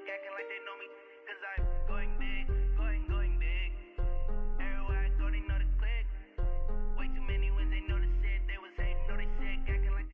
acting like they know me, cause I'm going big, going big. Everywhere I go, they know the click. Way too many wins, they know the shit. They was hating, know they sick, acting like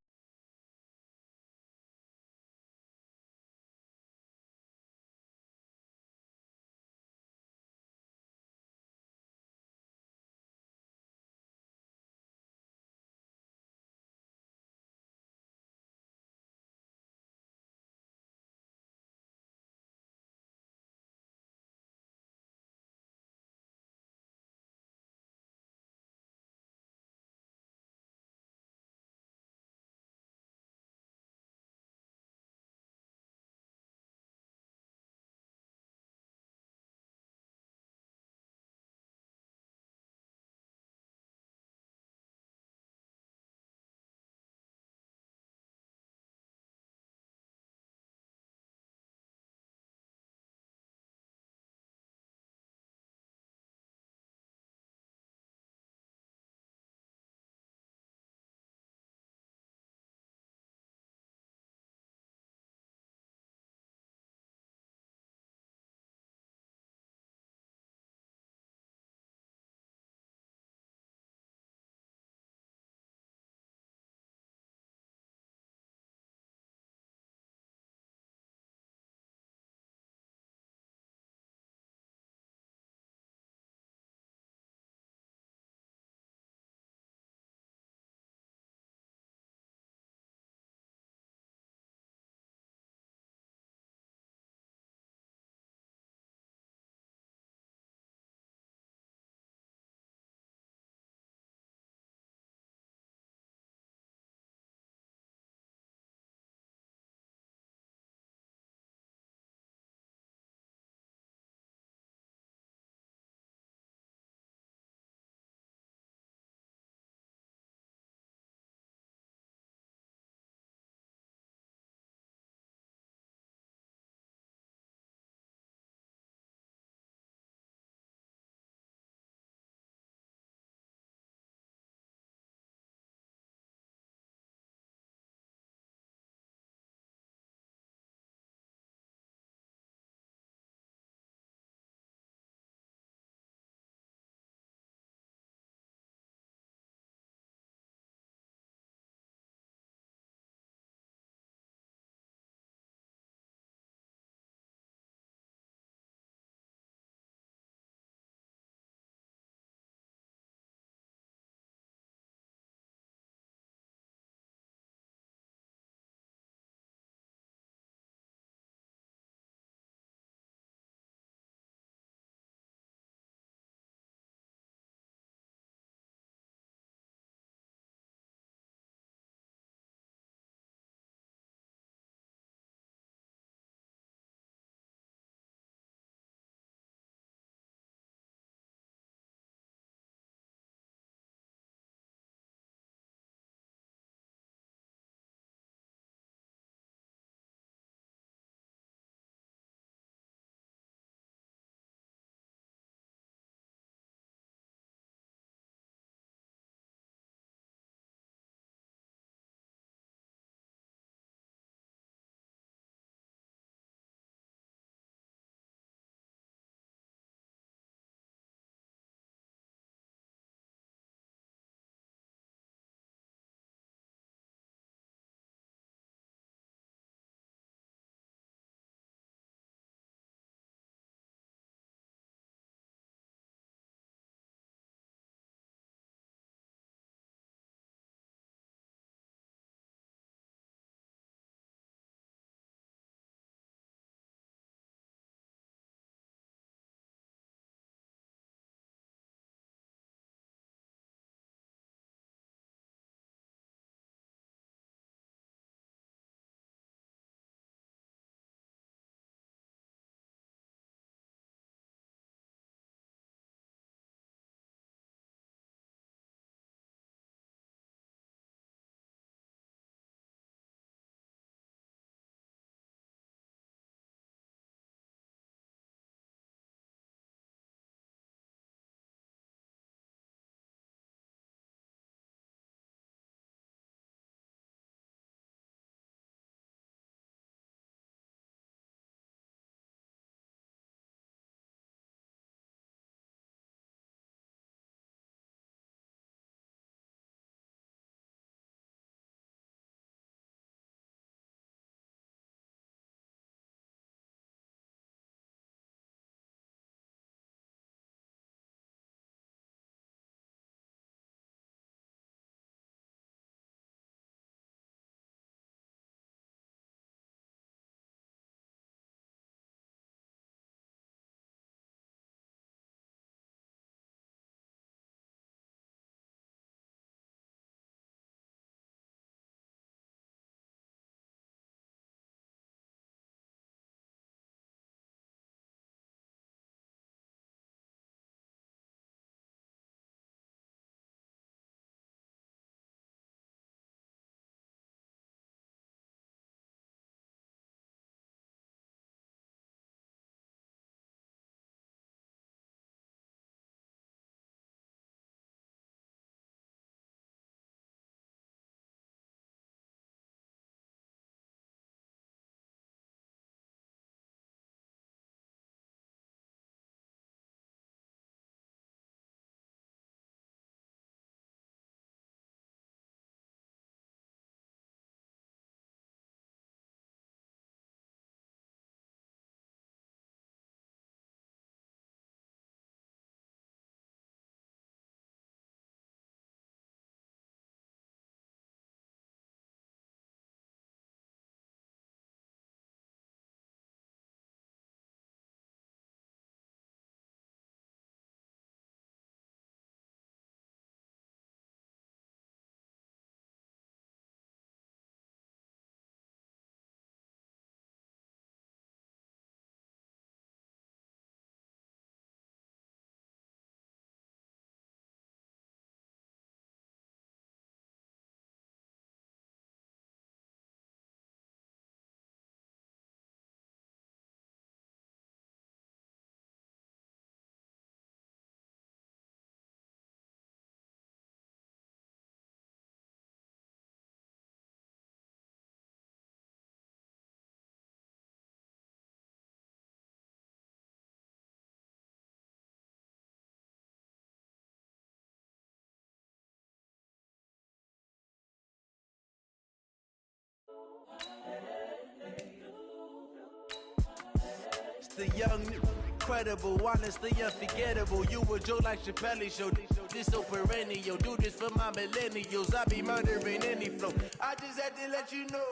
It's the young, incredible, honestly unforgettable. You a joke like Chappelle Show. This so perennial. Do this for my millennials. I be murdering any flow. I just had to let you know.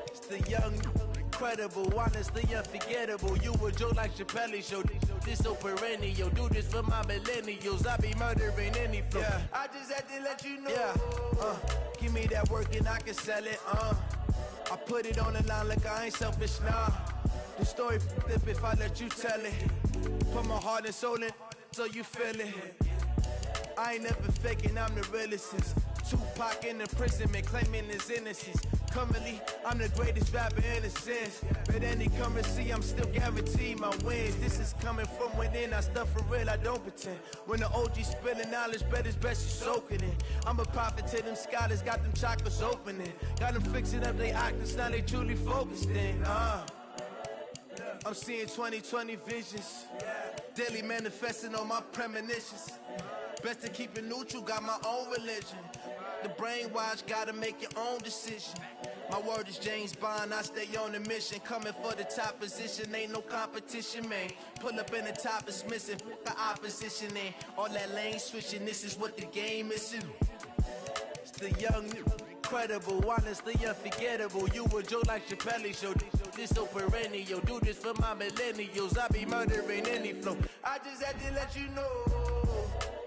It's the young, incredible, honestly unforgettable. You a joke like Chappelle Show. This so perennial. Do this for my millennials. I be murdering any flow. Yeah. I just had to let you know. Yeah. Give me that work and I can sell it. I put it on the line like I ain't selfish, nah. The story flip if I let you tell it. Put my heart and soul in so you feel it. I ain't never faking, I'm the realest since Tupac in imprisonment, claiming his innocence. Currently, I'm the greatest rapper in a sense. But any currency, I'm still guaranteed my wins. This is coming from within, I stuff for real, I don't pretend. When the OG spilling knowledge, bet it's best you soaking it. I'm a prophet to them scholars, got them chakras opening. Got them fixing up they octaves, now they truly focused in. I'm seeing 2020 visions, daily manifesting on my premonitions. Best to keep it neutral, got my own religion. The brainwash, gotta make your own decision. My word is James Bond, I stay on a mission. Coming for the top position, ain't no competition, man. Pull up in the top is missing, the opposition ain't. All that lane switching, this is what the game is. It's the young, incredible, honestly unforgettable. You a joke like Chappelle Show. This so perennial. Do this for my millennials. I be murdering any flow. I just had to let you know.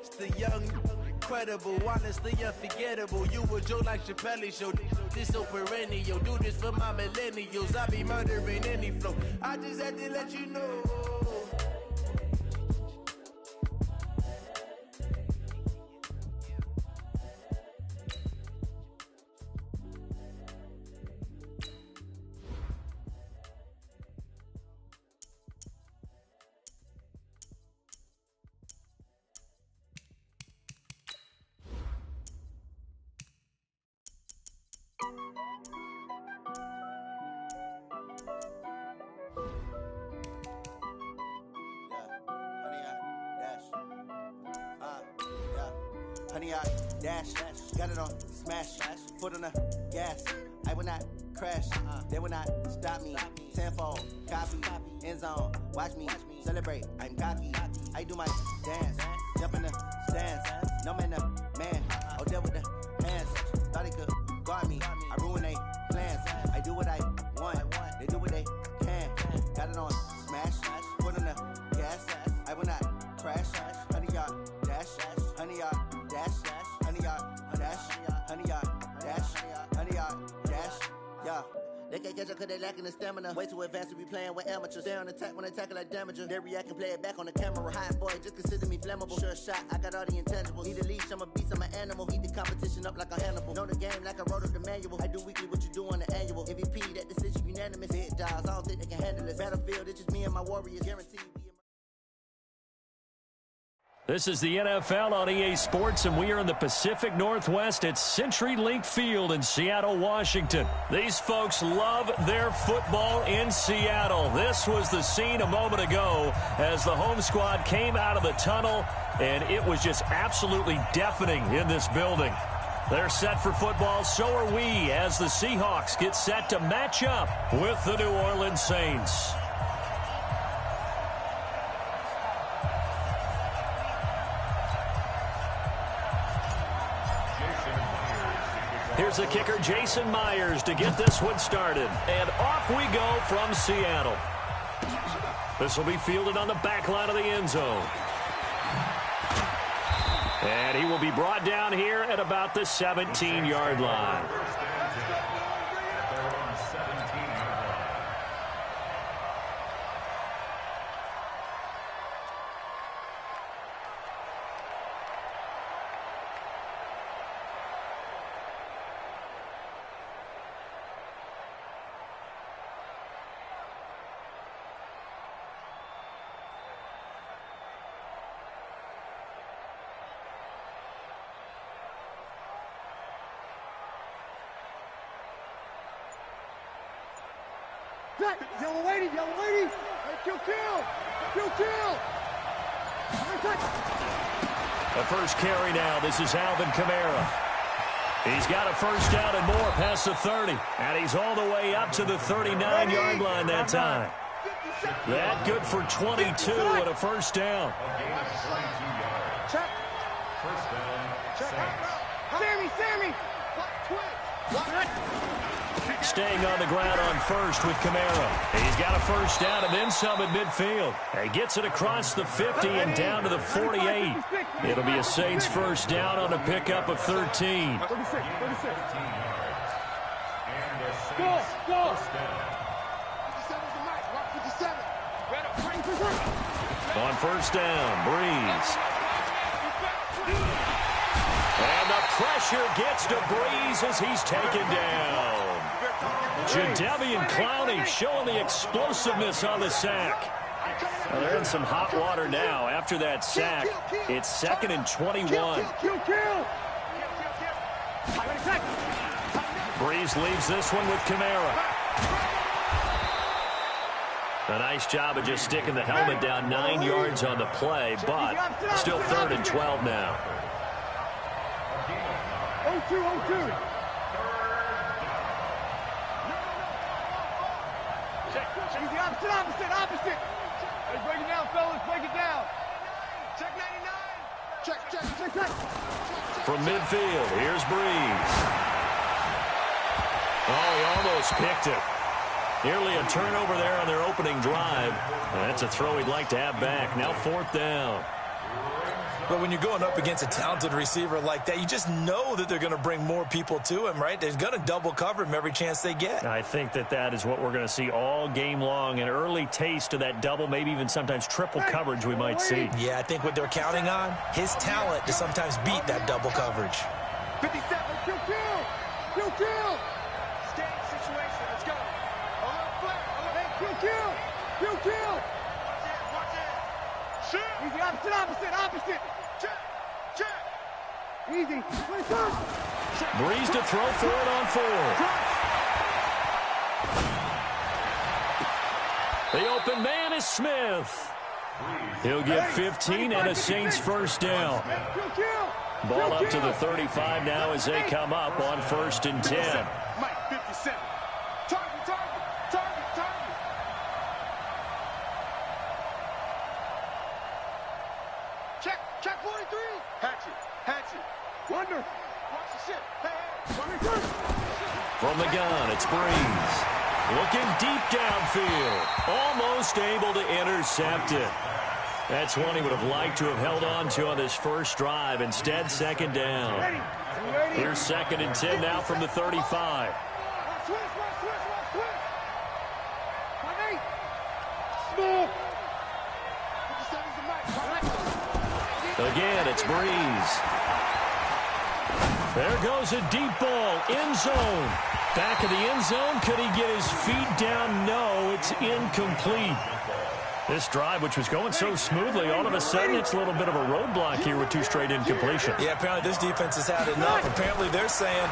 It's the young, incredible, honestly unforgettable. You a joke like Chappelle Show. This so perennial. Do this for my millennials. I be murdering any flow. I just had to let you know. Honey, I dash, got it on, smash, foot on the gas. I will not crash, they will not stop me. Tenfold, copy, end zone, watch me celebrate. I'm cocky, I do my dance, jump in the stands. No man, the man, oh, there with the hands. Thought he could guard me, I ruin they plans. I do what I want, they do what they can. Got it on, smash, foot on the gas. I will not crash, honey, y'all dash, honey, y'all dash, honey, y'all dash, honey, y'all dash, honey, y'all dash, yeah. They can't catch up cause they lacking the stamina. Way too advanced to be playing with amateurs. They on attack when they tackle like damager. They react and play it back on the camera. Hot boy, just consider me flammable. Sure shot, I got all the intangibles. Need a leash, I'm a beast, I'm an animal. Heat the competition up like a Hannibal. Know the game like I wrote up the manual. I do weekly what you do on the annual. MVP, that decision unanimous. Hit dials, I don't think they can handle it. Battlefield, it's just me and my warriors. Guaranteed we. This is the NFL on EA Sports, and we are in the Pacific Northwest at CenturyLink Field in Seattle, Washington. These folks love their football in Seattle. This was the scene a moment ago as the home squad came out of the tunnel, and it was just absolutely deafening in this building. They're set for football, so are we, as the Seahawks get set to match up with the New Orleans Saints. Here's the kicker, Jason Myers, to get this one started. And off we go from Seattle. This will be fielded on the back line of the end zone. And he will be brought down here at about the 17-yard line. Yellow lady! Kill! The first carry now. This is Alvin Kamara. He's got a first down and more past the 30. And he's all the way up to the 39-yard line that time. That good for 22 and a first down. Check. First down. Sammy. Staying on the ground on first with Kamara. He's got a first down and then some at midfield. He gets it across the 50 and down to the 48. It'll be a Saints first down on a pickup of 13. 36. Go. On first down, Breeze. And the pressure gets to Breeze as he's taken down. Jadeveon Clowney showing the explosiveness on the sack. Well, they're in some hot water now after that sack. It's 2nd and 21. Breeze leaves this one with Kamara. A nice job of just sticking the helmet down 9 yards on the play, but still 3rd and 12 now. 0-2. Opposite. Hey, break it down, fellas. Break it down. Check 99. Check. From midfield, here's Breeze. Oh, he almost picked it. Nearly a turnover there on their opening drive. That's a throw he'd like to have back. Now 4th down. But when you're going up against a talented receiver like that, you just know that they're going to bring more people to him, right? They're going to double cover him every chance they get. I think that is what we're going to see all game long. An early taste of that double, maybe even sometimes triple coverage we might see. Yeah, I think what they're counting on, his talent to sometimes beat that double coverage. 57. Kill. Stage situation. Let's go. Hey, kill. Watch it. Shoot. Easy, opposite. Check. Easy. Breeze to throw for it on 4. The open man is Smith. He'll get 15 and a Saints first down. Ball up to the 35 now as they come up on 1st and 10. Mike, 57. Target. Check 43. Hatchet. Wonder. Watch the shit. Hey. From the gun, it's Breeze. Looking deep downfield. Almost able to intercept it. That's one he would have liked to have held on to on this first drive. Instead, 2nd down. Here's 2nd and 10 now from the 35. Again, it's Breeze. There goes a deep ball. End zone. Back of the end zone. Could he get his feet down? No, it's incomplete. This drive, which was going so smoothly, all of a sudden it's a little bit of a roadblock here with 2 straight incompletions. Yeah, apparently this defense has had enough. Apparently they're saying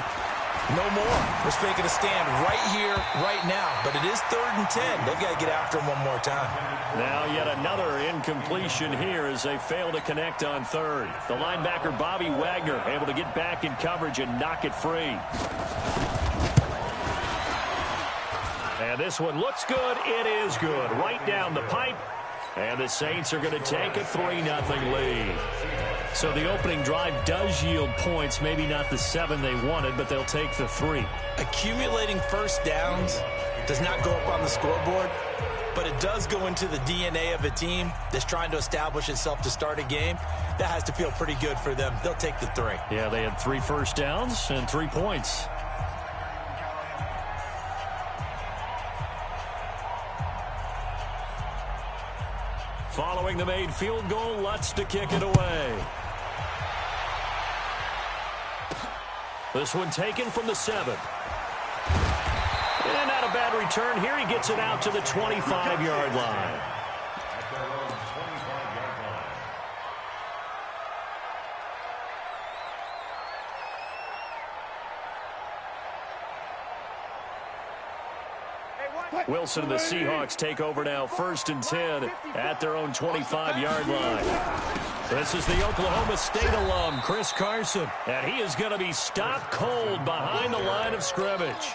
no more. We're making a stand right here, right now. But it is 3rd and 10. They've got to get after him one more time. Now yet another incompletion here as they fail to connect on 3rd. The linebacker Bobby Wagner able to get back in coverage and knock it free. And this one looks good. It is good. Right down the pipe. And the Saints are going to take a 3-0 lead. So the opening drive does yield points. Maybe not the 7 they wanted, but they'll take the 3. Accumulating first downs does not go up on the scoreboard, but it does go into the DNA of a team that's trying to establish itself to start a game. That has to feel pretty good for them. They'll take the 3. Yeah, they had 3 first downs and 3 points. Following the made field goal, Lutz to kick it away. This one taken from the 7. And not a bad return here. He gets it out to the 25-yard line. Hey, Wilson and the Seahawks take over now, 1st and 10 at their own 25-yard line. This is the Oklahoma State alum, Chris Carson, and he is going to be stopped cold behind the line of scrimmage.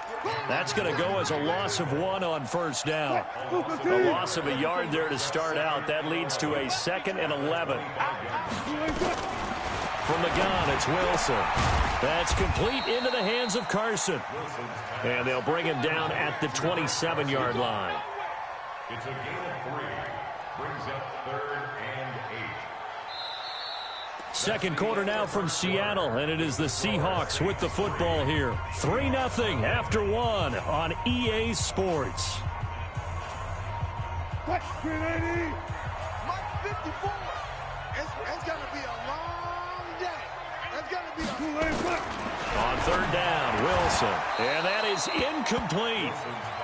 That's going to go as a loss of 1 on 1st down. A loss of a yard there to start out. That leads to a 2nd and 11. From the gun, it's Wilson. That's complete into the hands of Carson. And they'll bring him down at the 27-yard line. It's a gain of 3. Brings up 3rd and 8. Second quarter now from Seattle, and it is the Seahawks with the football here. 3-0 after 1 on EA Sports. Mike 54. It's going to be a long day. It's going to be a On 3rd down, Wilson, and that is incomplete.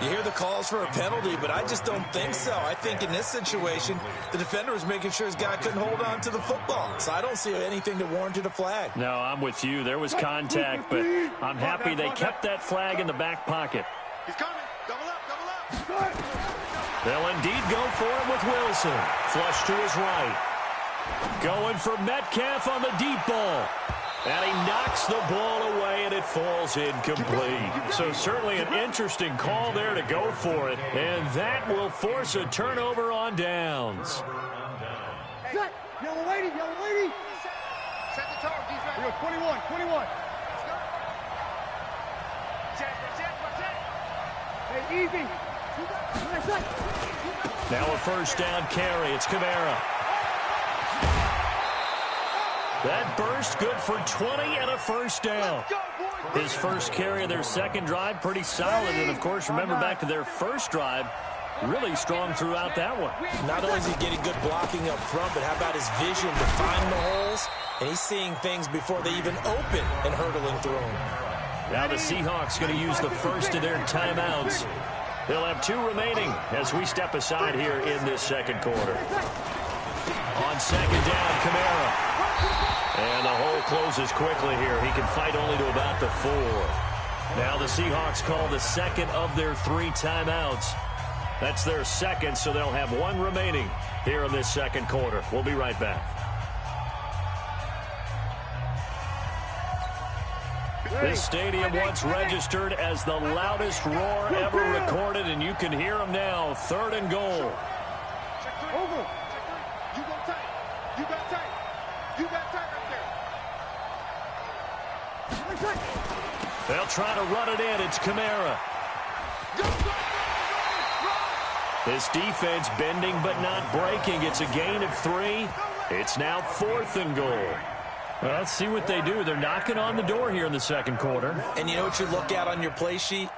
You hear the calls for a penalty, but I just don't think so. I think in this situation, the defender was making sure his guy couldn't hold on to the football. So I don't see anything that warranted a flag. No, I'm with you. There was contact, but I'm happy they kept that flag in the back pocket. He's coming. Double up, double up. They'll indeed go for it with Wilson. Flush to his right. Going for Metcalf on the deep ball. And he knocks the ball away, and it falls incomplete. So certainly an interesting call there to go for it. And that will force a turnover on downs. Set. Yellow lady, yellow lady. Set the tone, defense. Yo, 21, 21. Hey, easy. Now a 1st down carry. It's Kamara. That burst good for 20 and a 1st down. His first carry of their second drive, pretty solid. And, of course, remember back to their first drive, really strong throughout that one. Not only is he getting good blocking up front, but how about his vision to find the holes? And he's seeing things before they even open and hurdling through them. Now the Seahawks going to use the first of their timeouts. They'll have 2 remaining as we step aside here in this second quarter. On 2nd down, Kamara. And the hole closes quickly here. He can fight only to about the 4. Now the Seahawks call the second of their 3 timeouts. That's their second, so they'll have 1 remaining here in this second quarter. We'll be right back. This stadium once registered as the loudest roar ever recorded, and you can hear them now. 3rd and goal. Over. You go tight. You got tight. You got tight right there. They'll try to run it in. It's Kamara. This defense bending but not breaking. It's a gain of 3. It's now 4th and goal. Well, let's see what they do. They're knocking on the door here in the second quarter. And you know what you look at on your play sheet?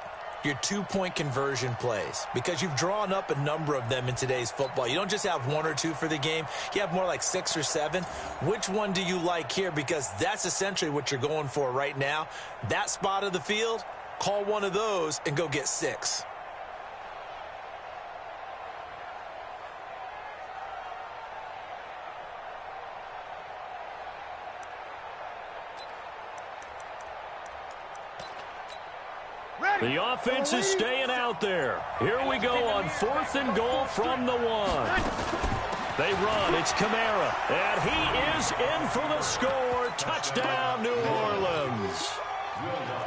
Your 2-point conversion plays, because you've drawn up a number of them in today's football. You don't just have 1 or 2 for the game. You have more like 6 or 7. Which one do you like here? Because that's essentially what you're going for right now. That spot of the field, call one of those and go get 6. The offense is staying out there. Here we go on 4th and goal from the 1. They run. It's Kamara. And he is in for the score. Touchdown, New Orleans.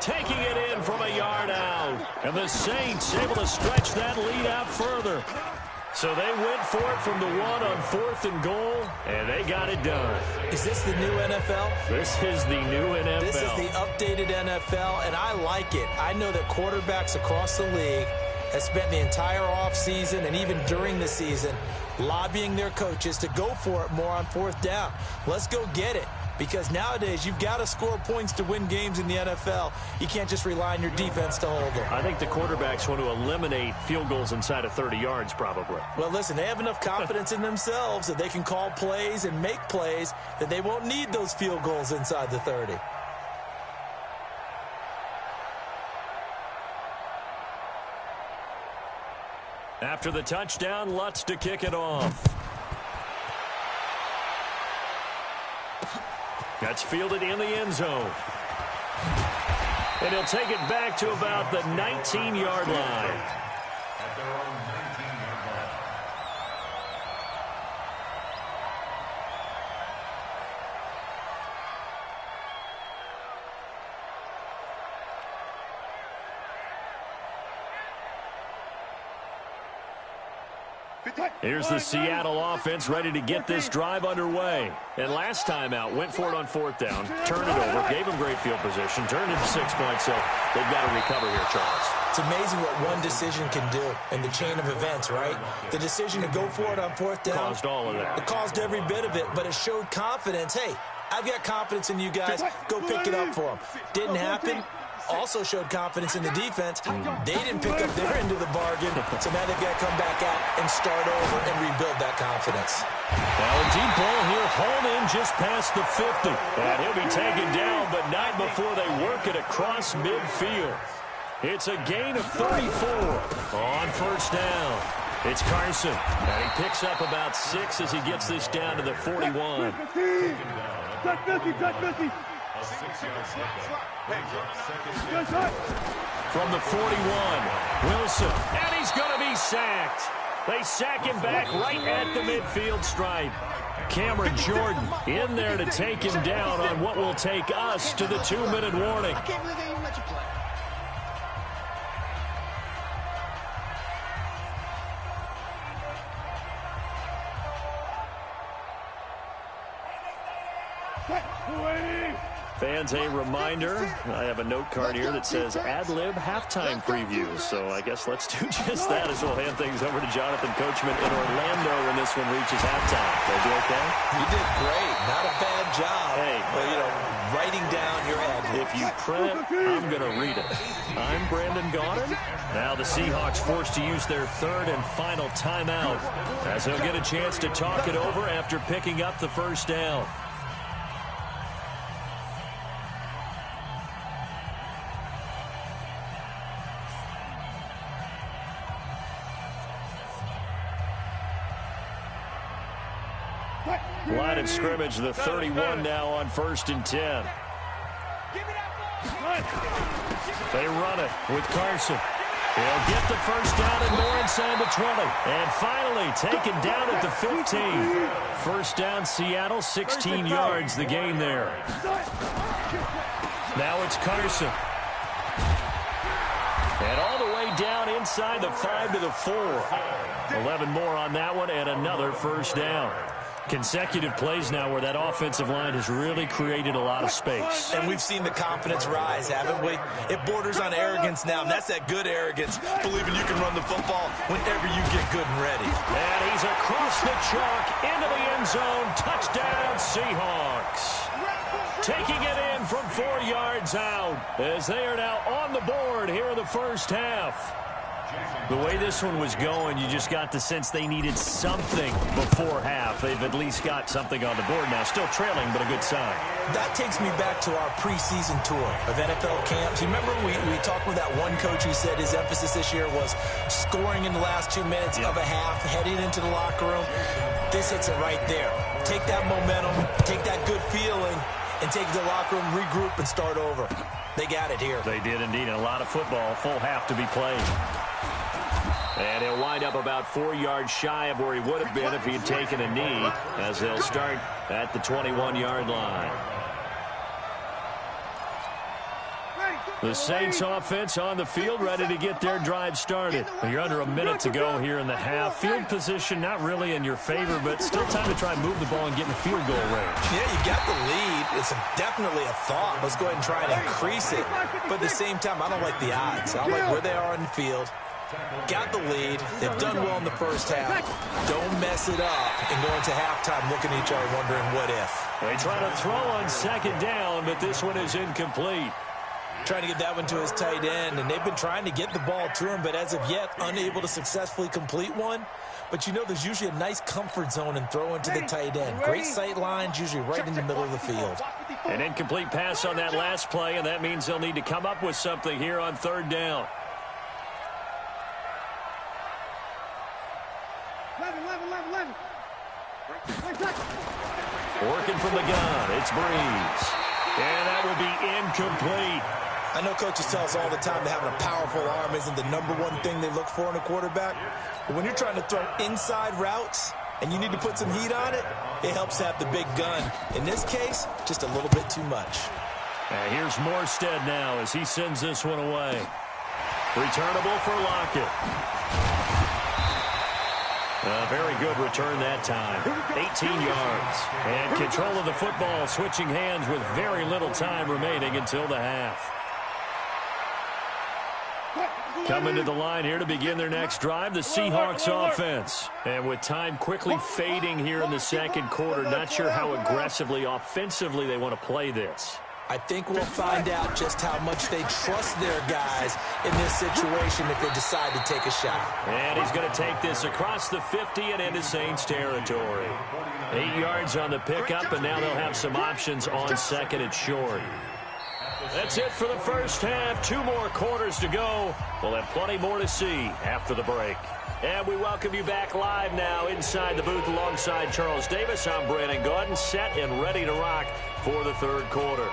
Taking it in from a yard out. And the Saints able to stretch that lead out further. So they went for it from the 1 on 4th and goal, and they got it done. Is this the new NFL? This is the new NFL. This is the updated NFL, and I like it. I know that quarterbacks across the league have spent the entire offseason and even during the season lobbying their coaches to go for it more on 4th down. Let's go get it. Because nowadays, you've got to score points to win games in the NFL. You can't just rely on your defense to hold them. I think the quarterbacks want to eliminate field goals inside of 30 yards, probably. Well, listen, they have enough confidence in themselves that they can call plays and make plays that they won't need those field goals inside the 30. After the touchdown, Lutz to kick it off. That's fielded in the end zone. And he'll take it back to about the 19-yard line. Here's the Seattle offense ready to get this drive underway. And last time out, went for it on 4th down, turned it over, gave them great field position, turned it to 6 points, so they've got to recover here, Charles. It's amazing what one decision can do in the chain of events, right? The decision to go for it on 4th down. Caused all of that. It caused every bit of it, but it showed confidence. Hey, I've got confidence in you guys. Go pick it up for them. Didn't happen. Also showed confidence in the defense. They didn't pick up their end of the bargain, so now they've got to come back out and start over and rebuild that confidence. Well, a deep ball here, hauled in just past the 50. And he'll be taken down, but not before they work it across midfield. It's a gain of 34 on 1st down. It's Carson, and he picks up about 6 as he gets this down to the 41. From the 41, Wilson, and he's going to be sacked. They sack him back right at the midfield stripe. Cameron Jordan in there to take him down on what will take us to the 2-minute warning. I can't believe they even let you play. Fans, a reminder, I have a note card here that says ad-lib halftime previews. So I guess let's do just that as we'll hand things over to Jonathan Coachman in Orlando when this one reaches halftime. Did I do okay? You did great. Not a bad job. Hey. Well, you know, writing down your ad. If you print it, I'm going to read it. I'm Brandon Gaudin. Now the Seahawks forced to use their 3rd and final timeout as they'll get a chance to talk it over after picking up the 1st down. Line of scrimmage, the 31 now on 1st and 10. They run it with Carson. He'll get the 1st down and more inside the 20. And finally taken down at the 15. 1st down, Seattle, 16 yards the gain there. Now it's Carson. And all the way down inside the 5 to the 4. 11 more on that one and another 1st down. Consecutive plays now where that offensive line has really created a lot of space. And we've seen the confidence rise, haven't we? It borders on arrogance now, and that's that good arrogance, believing you can run the football whenever you get good and ready. And he's across the chalk into the end zone. Touchdown, Seahawks. Taking it in from 4 yards out as they are now on the board here in the 1st half. The way this one was going, you just got the sense they needed something before half. They've at least got something on the board now. Still trailing, but a good sign. That takes me back to our preseason tour of NFL camps. You remember we talked with that one coach who said his emphasis this year was scoring in the last 2 minutes of a half, heading into the locker room. This hits it right there. Take that momentum, take that good feeling, and take it to the locker room, regroup, and start over. They got it here. They did indeed. A lot of football, full half to be played. And he'll wind up about 4 yards shy of where he would have been if he had taken a knee, as they'll start at the 21-yard line. The Saints offense on the field, ready to get their drive started. You're under a minute to go here in the half. Field position not really in your favor, but still time to try and move the ball and get in the field goal range. Yeah, you got the lead. It's definitely a thought. Let's go ahead and try and increase it. But at the same time, I don't like the odds. I don't like where they are on the field. Got the lead. They've done well in the 1st half. Don't mess it up and go into halftime looking at each other wondering what if. They try to throw on 2nd down, but this one is incomplete. Trying to get that one to his tight end, and they've been trying to get the ball to him, but as of yet, unable to successfully complete one. But you know there's usually a nice comfort zone in throwing to the tight end. Great sight lines, usually right in the middle of the field. An incomplete pass on that last play, and that means they'll need to come up with something here on 3rd down. 11. Working from the gun, it's Breeze. And that will be incomplete. I know coaches tell us all the time that having a powerful arm isn't the #1 thing they look for in a quarterback. But when you're trying to throw inside routes and you need to put some heat on it, it helps to have the big gun. In this case, just a little bit too much. And here's Morstead now as he sends this one away. Returnable for Lockett. A very good return that time. 18 yards. And control of the football, switching hands with very little time remaining until the half. Coming to the line here to begin their next drive, the Seahawks offense. And with time quickly fading here in the second quarter, not sure how aggressively, offensively they want to play this. I think we'll find out just how much they trust their guys in this situation if they decide to take a shot. And he's going to take this across the 50 and into Saints territory. 8 yards on the pickup, and now they'll have some options on second and short. That's it for the first half. 2 more quarters to go. We'll have plenty more to see after the break. And we welcome you back live now inside the booth alongside Charles Davis. I'm Brandon Gaudin, set and ready to rock for the third quarter.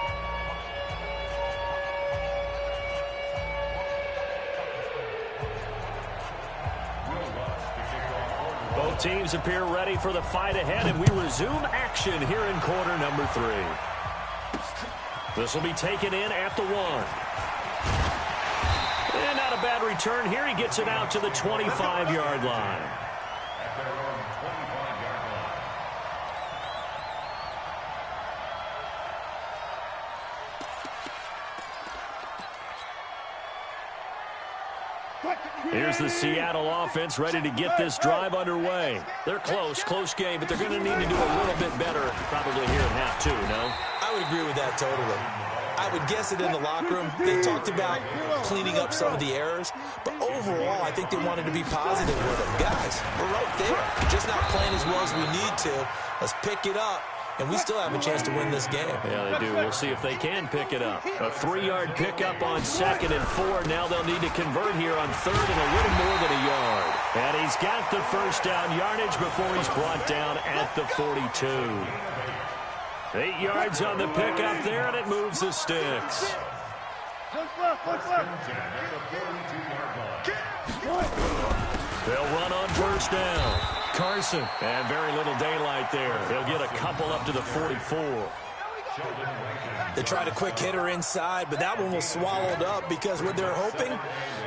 Both teams appear ready for the fight ahead, and we resume action here in quarter number 3. This will be taken in at the 1. And not a bad return here. He gets it out to the 25-yard line. Here's the Seattle offense ready to get this drive underway. They're close game, but they're going to need to do a little bit better probably here in half 2, no? I would agree with that totally. I would guess it in the locker room. They talked about cleaning up some of the errors, but overall, I think they wanted to be positive with them. Guys, we're right there. Just not playing as well as we need to. Let's pick it up, and we still have a chance to win this game. Yeah, they do. We'll see if they can pick it up. A 3-yard pickup on second and 4. Now they'll need to convert here on third and a little more than a yard. And he's got the first down yardage before he's brought down at the 42. 8 yards on the pickup there, and it moves the sticks. They'll run on first down. Carson, and very little daylight there. He'll get a couple up to the 44. They tried a quick hitter inside, but that one was swallowed up because what they're hoping,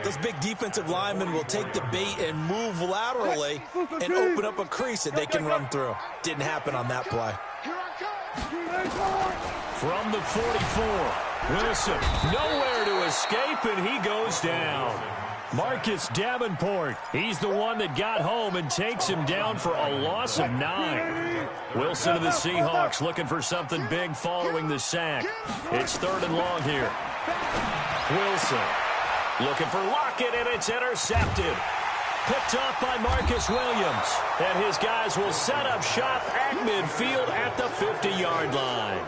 those big defensive linemen will take the bait and move laterally and open up a crease that they can run through. Didn't happen on that play. From the 44, Wilson nowhere to escape, and he goes down. Marcus Davenport, he's the one that got home and takes him down for a loss of 9. Wilson of the Seahawks looking for something big following the sack. It's third and long here. Wilson looking for Lockett, and it's intercepted. Picked off by Marcus Williams. And his guys will set up shop at midfield at the 50-yard line.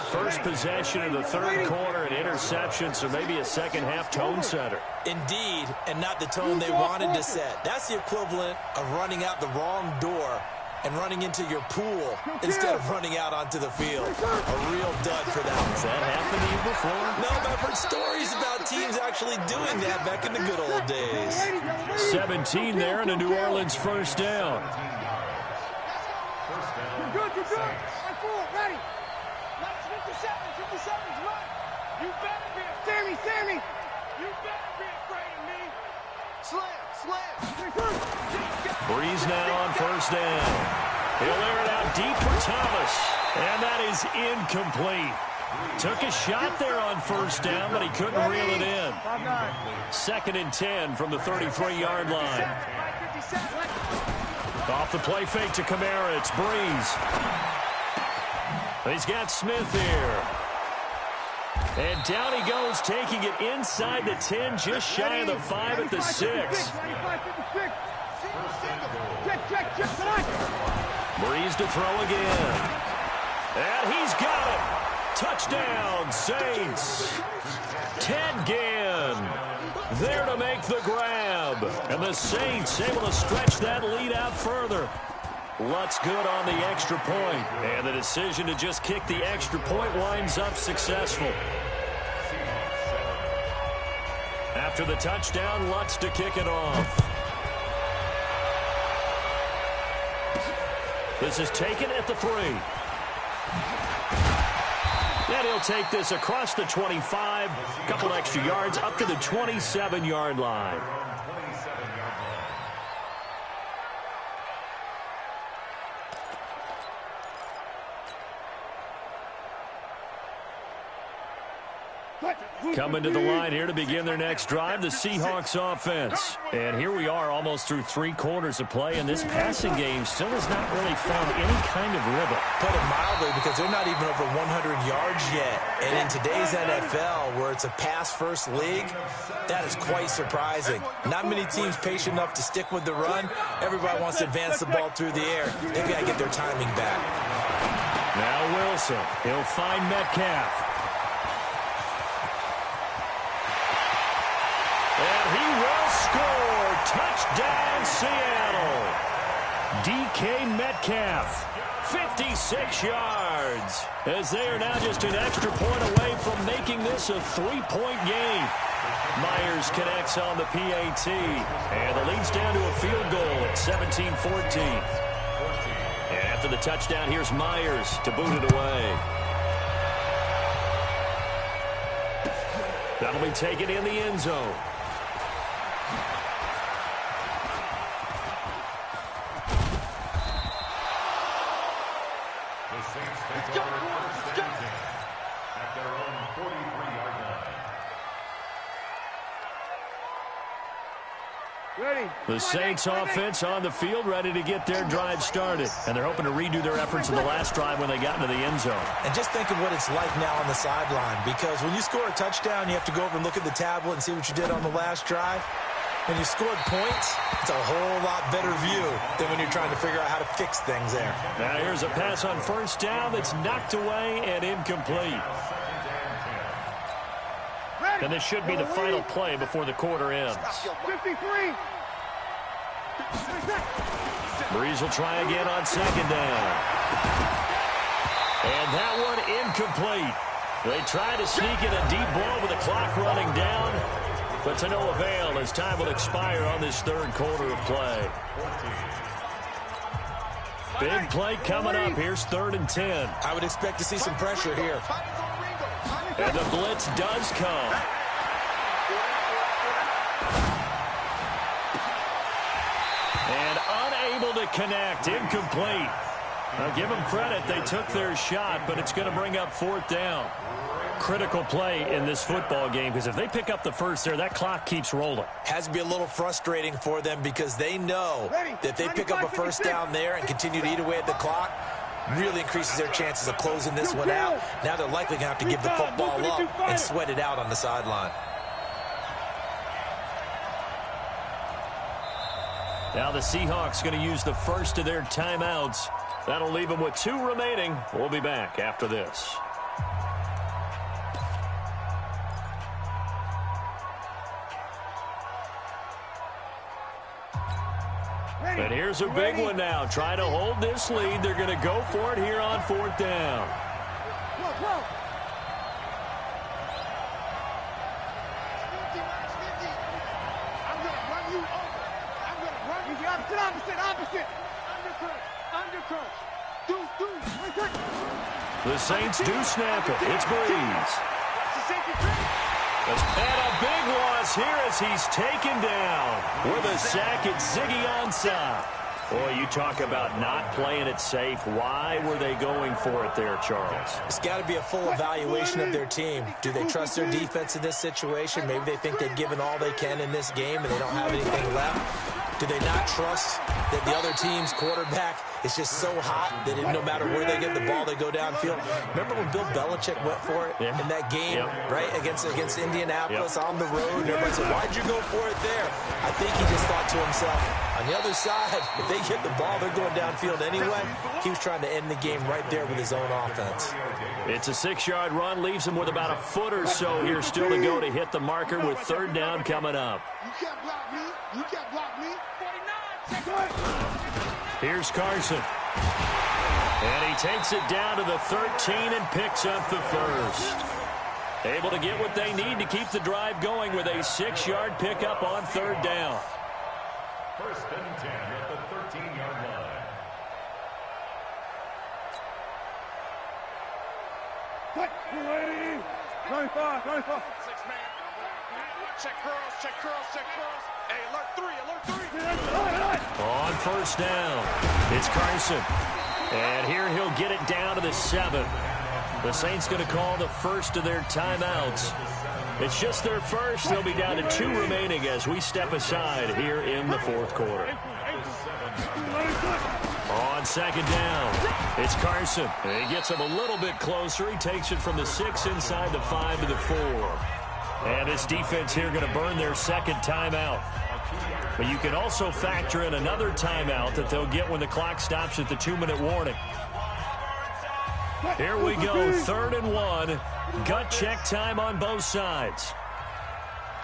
First possession of the third quarter, an interception, so maybe a second-half tone setter. Indeed, and not the tone they wanted to set. That's the equivalent of running out the wrong door and running into your pool instead of running out onto the field. A real dud for that one. Has that happened to you before? No, but I've heard stories about teams actually doing that back in the good old days. 17 there and a New Orleans first down. You're good. Ready. 57's right. You better be Sammy. You better be afraid of me. Slam. Breeze now on first down. He'll air it out deep for Thomas. And that is incomplete. Took a shot there on first down, but he couldn't reel it in. 2nd and 10 from the 33-yard line. Off the play fake to Kamara. It's Breeze. He's got Smith here. And down he goes, taking it inside the 10, just shy of the 5 at the 6. Breeze to throw again. And he's got it. Touchdown, Saints. Ted Ginn there to make the grab. And the Saints able to stretch that lead out further. Lutz good on the extra point. And the decision to just kick the extra point winds up successful. After the touchdown, Lutz to kick it off. This is taken at the 3. And he'll take this across the 25. A couple extra yards up to the 27-yard line. Coming to the line here to begin their next drive, the Seahawks offense. And here we are almost through 3 quarters of play, and this passing game still has not really found any kind of rhythm. Put it mildly, because they're not even over 100 yards yet. And in today's NFL, where it's a pass-first league, that is quite surprising. Not many teams patient enough to stick with the run. Everybody wants to advance the ball through the air. They've got to get their timing back. Now Wilson. He'll find Metcalf. And he will score. Touchdown, Seattle. DK Metcalf, 56 yards. As they are now just an extra point away from making this a 3-point game. Myers connects on the PAT. And the lead's down to a field goal at 17-14. And after the touchdown, here's Myers to boot it away. That'll be taken in the end zone. At their own 43-yard line. Ready. The Saints offense on the field, ready to get their drive started. And they're hoping to redo their efforts in the last drive when they got into the end zone. And just think of what it's like now on the sideline, because when you score a touchdown, you have to go over and look at the tablet and see what you did on the last drive. When you scored points, it's a whole lot better view than when you're trying to figure out how to fix things there. Now here's a pass on first down that's knocked away and incomplete. And this should be the final play before the quarter ends. 53. Breeze will try again on second down. And that one incomplete. They try to sneak in a deep ball with the clock running down, but to no avail as time will expire on this third quarter of play. Big play coming up. Here's 3rd and 10. I would expect to see some pressure here. And the blitz does come. And unable to connect. Incomplete. Now give them credit. They took their shot, but it's going to bring up 4th down. Critical play in this football game, because if they pick up the first there, that clock keeps rolling. Has to be a little frustrating for them, because they know that if they pick up a first down there and continue to eat away at the clock, really increases their chances of closing this one out. Now they're likely going to have to give the football up and sweat it out on the sideline. Now the Seahawks going to use the first of their timeouts. That'll leave them with 2 remaining. We'll be back after this. And here's a big one now. Trying to hold this lead. They're going to go for it here on 4th down. I'm going to run you over. I'm going to run you the opposite. Undercut. Deuce. The Saints do snap it. It's Breeze. And a big loss here as he's taken down with a sack at Ziggy Ansah. Boy, you talk about not playing it safe. Why were they going for it there, Charles? It's got to be a full evaluation of their team. Do they trust their defense in this situation? Maybe they think they've given all they can in this game and they don't have anything left. Do they not trust that the other team's quarterback is just so hot that no matter where they get the ball, they go downfield? Remember when Bill Belichick went for it in that game, right, against Indianapolis on the road? And everybody said, why'd you go for it there? I think he just thought to himself, on the other side, if they get the ball, they're going downfield anyway. He was trying to end the game right there with his own offense. It's a 6-yard run, leaves him with about a foot or so here still to go to hit the marker with 3rd down coming up. You can't block me. Here's Carson. And he takes it down to the 13 and picks up the first. Able to get what they need to keep the drive going with a 6-yard pickup on 3rd down. 1st and 10 at the 13-yard line. Ready. 25. 6-man. Check curls. Hey, alert 3. On 1st down, it's Carson. And here he'll get it down to the 7. The Saints going to call the first of their timeouts. It's just their first. They'll be down to 2 remaining as we step aside here in the fourth quarter. On second down, it's Carson. He gets him a little bit closer. He takes it from the 6 inside the 5 to the 4. And this defense here going to burn their second timeout. But you can also factor in another timeout that they'll get when the clock stops at the 2-minute warning. Here we go, 3rd and 1. Gut check time on both sides.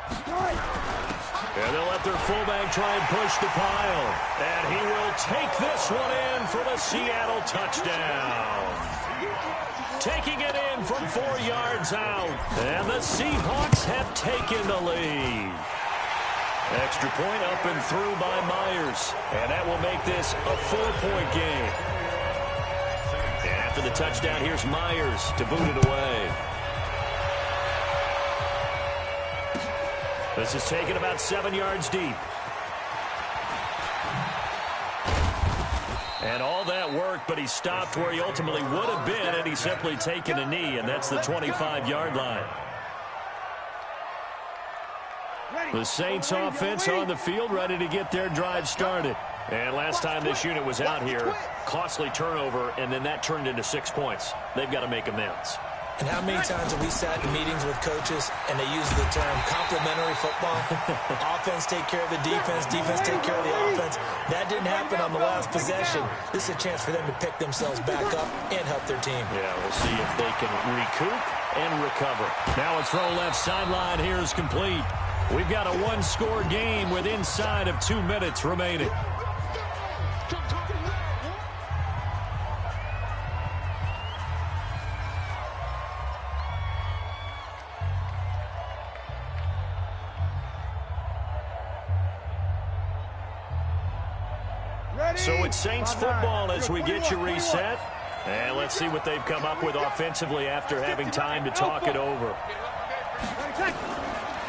And they'll let their fullback try and push the pile. And he will take this one in for the Seattle touchdown. Taking it in from 4 yards out. And the Seahawks have taken the lead. Extra point up and through by Myers. And that will make this a 4-point game. And after the touchdown, here's Myers to boot it away. This is taken about 7 yards deep. And all that worked, but he stopped where he ultimately would have been, and he's simply taken a knee, and that's the 25-yard line. The Saints offense on the field, ready to get their drive started. And last time this unit was out here, costly turnover, and then that turned into 6 points. They've got to make amends. And how many times have we sat in meetings with coaches and they use the term complementary football? Offense take care of the defense, defense take care of the offense. That didn't happen on the last possession. This is a chance for them to pick themselves back up and help their team. Yeah, we'll see if they can recoup and recover. Now a throw left sideline here is complete. We've got a 1-score game with inside of 2 minutes remaining. So it's Saints football as we get you reset. And let's see what they've come up with offensively after having time to talk it over.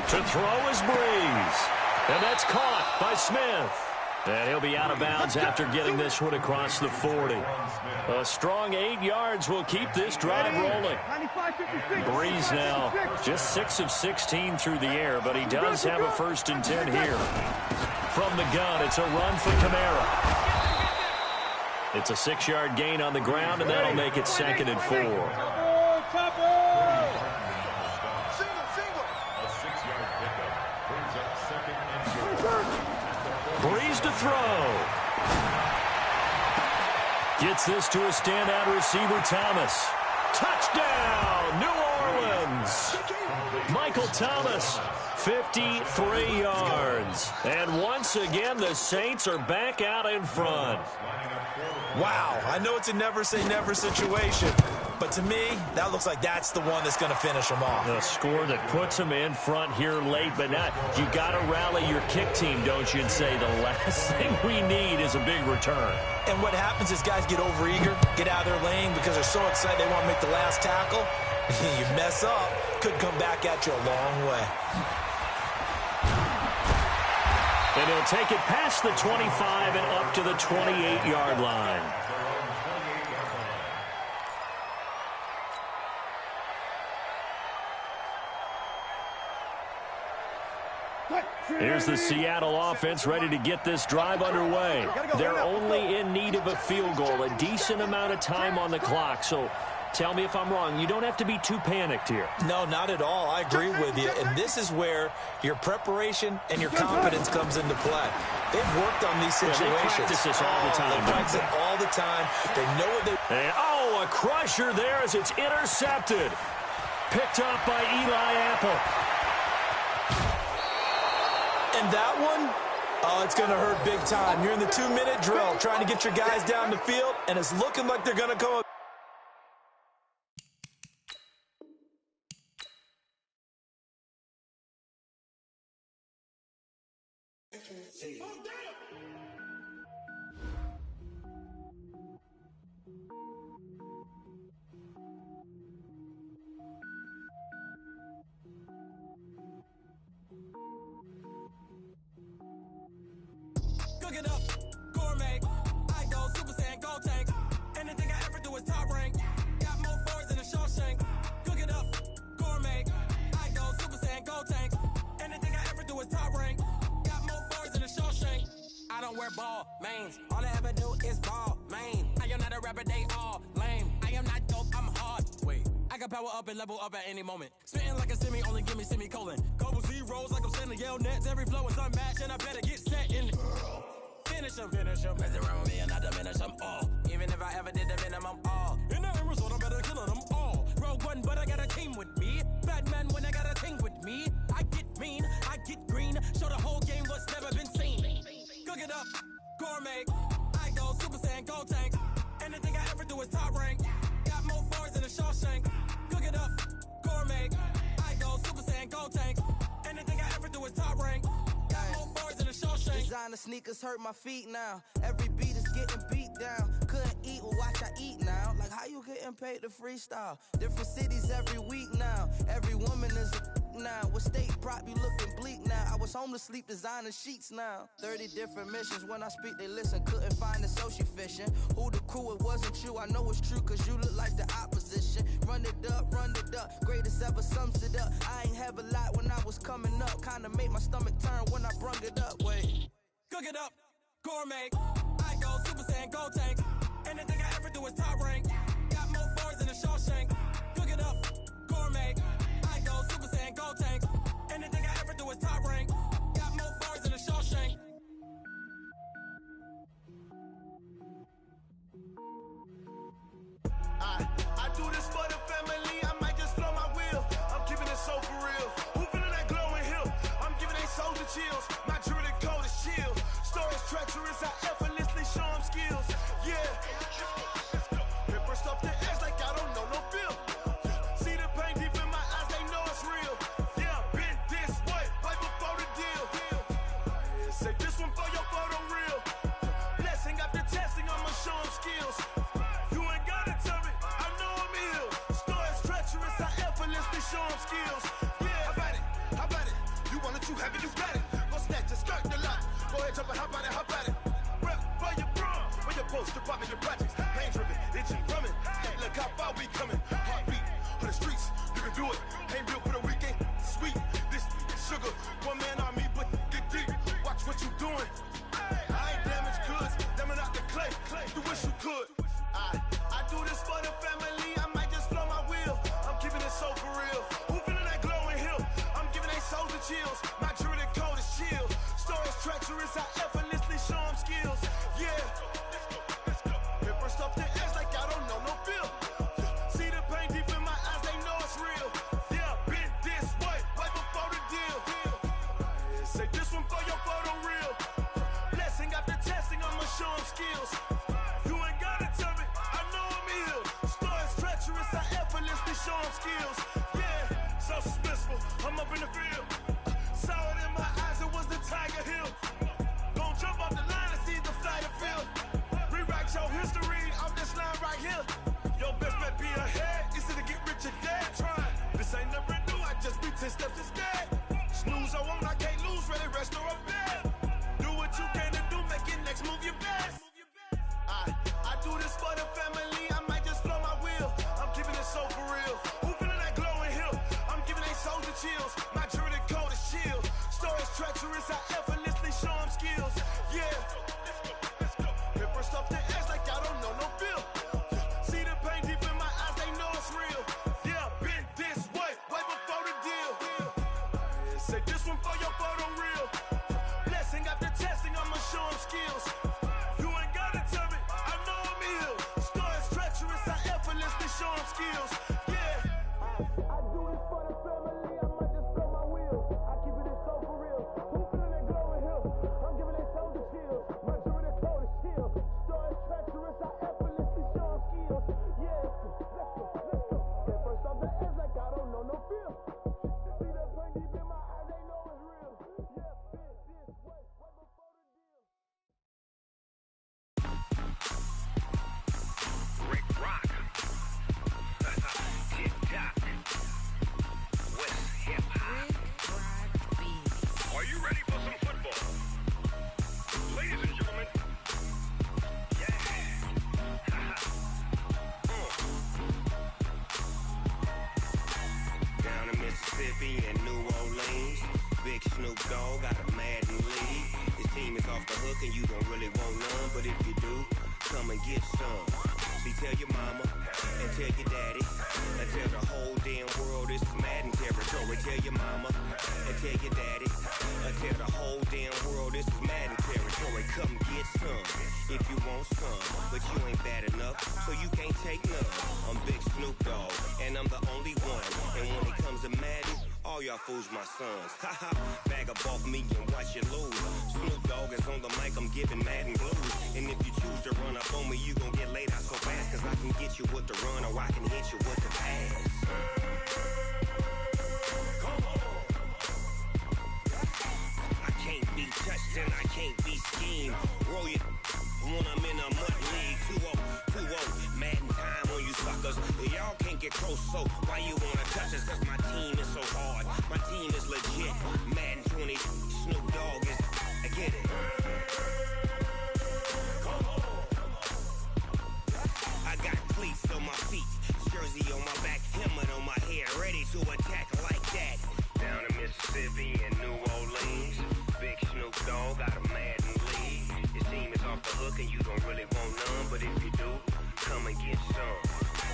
To throw is Breeze. And that's caught by Smith. And he'll be out of bounds after getting this one across the 40. A strong 8 yards will keep this drive rolling. Breeze now just 6 of 16 through the air, but he does have a 1st and 10 here. From the gun, it's a run for Kamara. It's a 6-yard gain on the ground, and that'll make it 2nd and 4. Breeze to throw. Gets this to a standout receiver, Thomas. Touchdown, New Orleans. Michael Thomas, 53 yards. And once again, the Saints are back out in front. Wow, I know it's a never-say-never situation, but to me, that looks like that's the one that's going to finish them off. A score that puts them in front here late, but not. You got to rally your kick team, don't you, and say the last thing we need is a big return. And what happens is guys get overeager, get out of their lane because they're so excited they want to make the last tackle. You mess up, could come back at you a long way. And he'll take it past the 25 and up to the 28-yard line. Here's the Seattle offense ready to get this drive underway. They're only in need of a field goal, a decent amount of time on the clock. So tell me if I'm wrong. You don't have to be too panicked here. No, not at all. I agree with you. And this is where your preparation and your confidence comes into play. They've worked on these situations. They practice this all the time. They practice it all the time. They know what they... And, oh, a crusher there as it's intercepted. Picked up by Eli Apple. And that one, oh, it's going to hurt big time. You're in the 2-minute drill trying to get your guys down the field, and it's looking like they're going to go... Cook it up, gourmet. I go Super Saiyan, go tank. Anything I ever do is top. wear ball mains. All I ever do is ball main. I am not a rapper, they all lame. I am not dope, I'm hard. Wait, I can power up and level up at any moment. Spitting like a semi, only give me semicolon. Couple zeros like I'm sending yell nets. Every flow is unmatched, and I better get set in. Finish them. Mess around with me and I diminish them all. Even if I ever did the minimum, all. In the end result, I'm better killing them all. Rogue One, but I got a team with me. Batman when I got a team with me. I get mean, I get green. Show the whole game what's never been seen. Cook it up, gourmet. I go Super Saiyan, gold tank. Anything I ever do is top rank. Got more bars than a Shawshank. Cook it up, gourmet. I go Super Saiyan, gold tank. Anything I ever do is top rank. Got more bars than a Shawshank. Designer sneakers hurt my feet now. Every beat is getting beat down. Couldn't eat, well watch I eat now. Like how you getting paid to freestyle? Different cities every week now. Every woman is a now. What state prop you looking bleak now? I was home to sleep designer sheets now. 30 different missions. When I speak they listen. Couldn't find it so she fishing. Who the crew, it wasn't you. I know it's true cause you look like the opposition. Run it up. Greatest ever sums it up. I ain't have a lot when I was coming up. Kinda made my stomach turn when I brung it up. Wait. Cook it up, gourmet. I go Super Saiyan, gold tank. Anything I ever do is top rank. Got more bars than a Shawshank. Cook it up, gourmet. I go Super Saiyan, gold tank. Anything I ever do is top rank. Got more bars than a Shawshank. I do this for the family. I might just blow my wheel. I'm keeping it so for real. Who feeling that glowing hill? I'm giving they souls the chills. My jewelry code is chill. Stories treacherous. I effortlessly show them skills. Yeah. Paper stuff the edge like I don't know no feel. See the pain deep in my eyes. They know it's real. Yeah, been this way before the deal. Say this one for your photo real. Blessing after testing. I'ma show them skills. You ain't gotta tell me. I know I'm ill. Stories treacherous. I effortlessly show them skills. Yeah, how about it? You want it, you have it, you got it. Go snatch a skirt the lot. Go ahead, jump and hop on it. Rep for your bro. When your post department, your projects. Pain driven, itching, drumming. Hey, look how far we coming. Heartbeat on the streets. You can do it. Ain't built for the weekend. Sweet, this sugar. One man on me, but get deep. Watch what you doing. I ain't damaged goods. Damn out the clay. You wish you could. I do this for the family. I might just blow my wheel. I'm keeping it so for real. Who feeling that glowing hill? I'm giving they souls the chills. My jewelry code is chill. Stories treacherous. I effortlessly show them skills. Yeah. Paper stuff the edge like I don't know no feel. See the pain deep in my eyes. They know it's real. Yeah, been this way before the deal. Say this one for your photo real. Blessing after testing. I'ma show them skills. You ain't gotta tell me. I know I'm ill. Stories treacherous. I effortlessly show them skills. Yeah, so suspenseful. I'm up in the field. Saw it in my eyes. It was the Tiger Hill. Gon' jump off the line and see the flight of field. Rewrite your history off this line right here. Your best bet be ahead. Easy to get rich or dead. Try. This ain't never new. I just be 10 steps instead. Snooze I won't. I can't lose. Ready, rest or a bed. Do what you can to do. Make your next move your best. I do this for the family. I might just blow my wheel. I'm keeping it so for real. Who feeling that glowing hill? I'm giving they souls the chills. My jewelry code is chill. Stories treacherous. I effortlessly show them skills. Yeah. Paper stuff the edge like I don't know no feel. See the pain deep in my eyes. They know it's real. Yeah, been this way before the deal. Say this one for your photo real. Blessing after testing. I'ma show them skills. You ain't gotta tell me. I know I'm ill. Stories treacherous. I effortlessly show them skills. Yeah. I do this for the family. I might just blow my wheel. I keep it so for real. Who feeling that glowing hill? I'm giving they souls the chills. My jewelry code is chill. Stories treacherous. I effortlessly show them skills. Yeah. Let's go. Get first off the edge like I don't know no feel. See that pain deep in my eyes. They know it's real. Yeah. Been this way before the deal. Rick Rock. Tick-tock. West hip-hop. Are you ready for some football? Ladies and gentlemen. Yeah. Down in Mississippi and New Orleans, Big Snoop Dogg got a Madden league. It's team is off the hook and you don't really want none, but if you do, come and get some. See, tell your mama and tell your daddy and tell the whole damn world this is Madden territory. Tell your mama and tell your daddy and tell the whole damn world this is Madden territory. Come get some if you want some, but you ain't bad enough, so you can't take none. I'm Big Snoop Dogg, and I'm the only one. And when it comes to Madden, all y'all fools my sons. Haha, bag up off me and watch you lose. Snoop Dogg is on the mic, I'm giving Madden blues. And if you choose to run up on me, you gon' get laid out so fast, cause I can get you with the run or I can hit you with the pass. Come on. I can't be touched and I can't be schemed. Roll you when I'm in a mud league. 2-0, Madden time on you suckers. Y'all can't get close, so why you wanna touch us? Cause my team is so hard, my team is legit. Madden 20, Snoop Dogg is, I get it. Come on. I got cleats on my feet, jersey on my back, helmet on my head, ready to attack like that. Down in Mississippi and New Orleans, Big Snoop Dogg got a Madden league. Your team is off the hook and you don't really want none, but if you do, come and get some.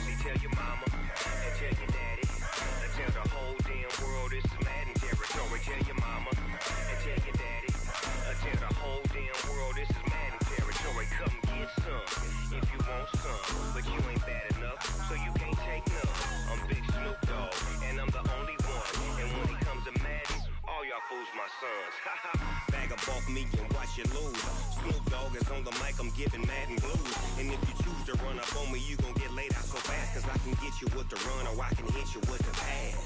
See, tell your mama and tell your daddy and tell the whole damn world this is Madden territory. Tell your mama and tell your daddy and tell the whole damn world this is Madden territory. Come get some if you want some, but you ain't bad enough, so you can't take none. I'm Big Snoop Dogg, and I'm the only one. And when it comes to Madden, all y'all fools my sons. Haha, bag up off me and watch you lose. Snoop Dogg is on the mic, I'm giving Madden blues. And if you choose to run up on me, you gon' get laid out so fast, cause I can get you with the run or I can hit you with the pass.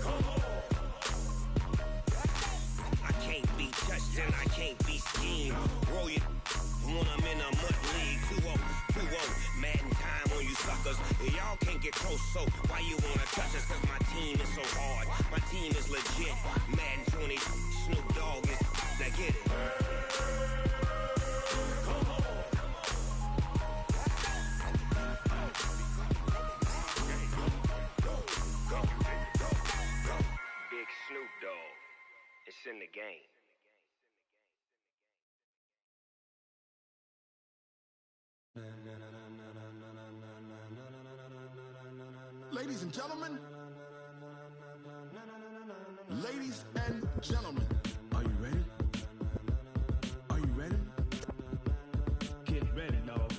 Come on. I can't be touched and I can't be schemed. Roll you when I'm in a mud league. 2-0, Madden time on you suckers. Y'all can't get close, so why you wanna touch us? Cause my team is so hard, my team is legit. Madden 20, Snoop Dogg is, now get it. Come on. Go. Big Snoop Dogg, it's in the game. Ladies and gentlemen, ladies and gentlemen, are you ready? Are you ready? Get ready, dog.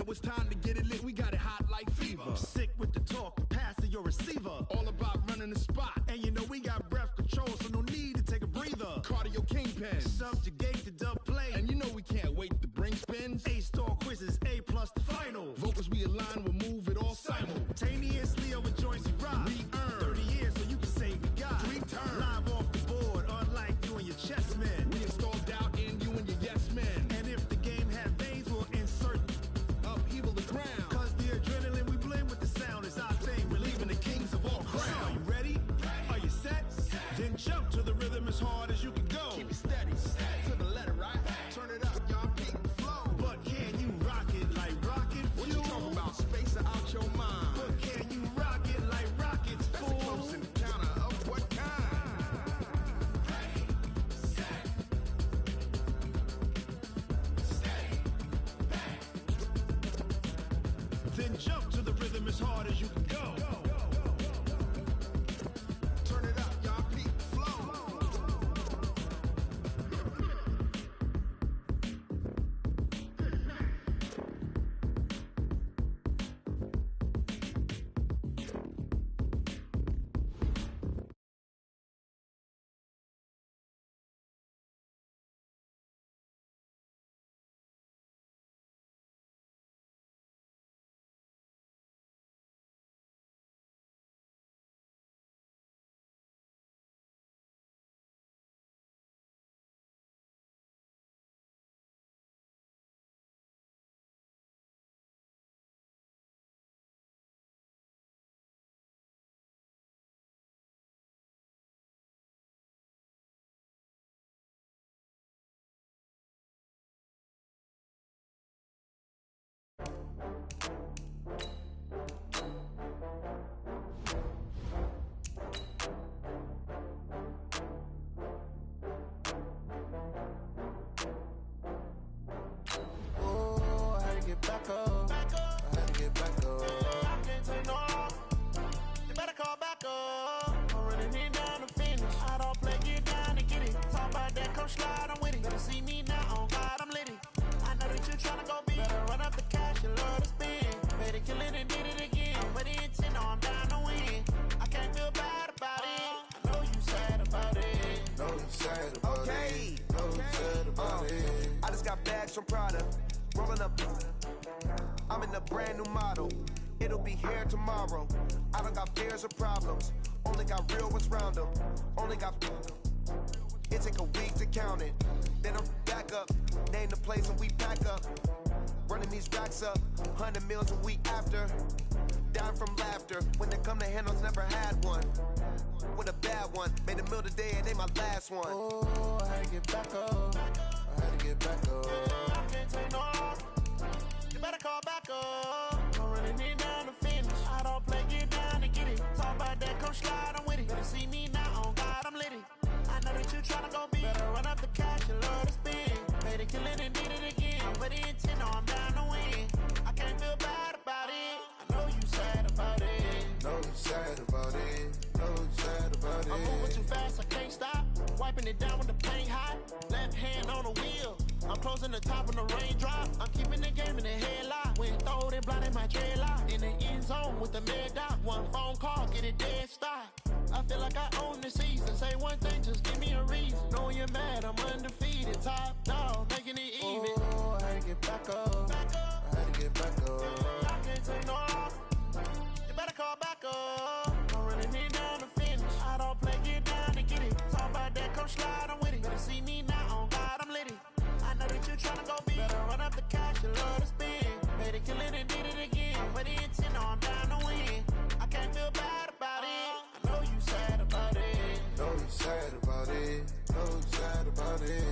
It's time to get it lit, we got it hot like fever. Sick with the talk, pass to your receiver. All about running the spot, and you know we got breath control, so no need to take a breather. Cardio kingpin, subjugate the dub play, and you know we can't wait to bring spins. A-star quizzes, A+ the final. Vocals we align, we'll move it all simultaneously over joints we rock. We earn 30 years, so you can say we got 3 turns. Live off the board, unlike you and your chess men. We install doubt in you and your yes men. And if the game had veins, we'll insert upheaval the ground. Cause the adrenaline we blend with the sound is our thing. We're leaving the kings of all crowns. So are you ready? Are you set? Then jump to the rhythm as hard as you can go. Keep it steady, to the letter, right? Turn it up, y'all peak flow. But can you rock it like rocket fuel? What you talking about? Space out your mind. But can you rock it like rockets, fool? That's a close encounter of what kind? Ready, set, steady, back. Then jump to the rhythm as hard as you can go. Turn it up, y'all peak flow. get back up. I can't take no loss. You better call back up. I'm running it down to finish. I don't play, get down to get it. Talk about that, come slide, I'm with it. Better see me now, on God, I'm litty. I know that you're tryna go big. Better run up the cash, you love to spend. Better kill it and did it again. But the intent, no, I'm down to win. I can't feel bad about it. I know you sad about it. Know you sad about it. Know you sad about it. I just got bags from Prada. Rolling up. I'm in a brand new model. It'll be here tomorrow. I don't got fears or problems. Only got real ones round them. Only got. It take a week to count it. Then I'm back up. Name the place and we pack up. Running these racks up. 100 meals a week after. Down from laughter. When they come to handles, never had one. With a bad one. Made a meal today and they my last one. Oh, I had to get back up. I had to get back up. I can't take no loss. You better call back up. I'm running it down to finish. I don't play, get down to get it. Talk about that, come slide, I'm with it. Better see me now, on God, I'm litty. I know that you tryna go big. Better run up the cash, you love to spend. Made it, kill it, and did it again. But the intent, no, I'm down to win. I can't feel bad about it. I know you sad about it. Know you sad about it. Know you sad about it. I'm moving too fast, I can't stop. Wiping it down with the paint hot. Left hand on the wheel. I'm closing the top when the raindrop. I'm keeping the game in the headlock. When throwed and blinded my dreadlock. In the end zone with the mad dot. One phone call, get it dead stop. I feel like I own the season. Say one thing, just give me a reason. Knowing you're mad, I'm undefeated. Top dog, making it even. Oh, I had to get back up. I had to get back up. I can't take no loss. You better call back up. I'm running it down to finish. I don't play, get down to get it. Talk about that, come slide, I'm with it. Better see me now, on God, I'm litty. I know that you're tryna go big. Better run up the cash, you love to spend. Made it, kill it, and did it again. But the intent, no, I'm down to win. I can't feel bad about it. I know you sad about it. Know you sad about it. Know you sad about it.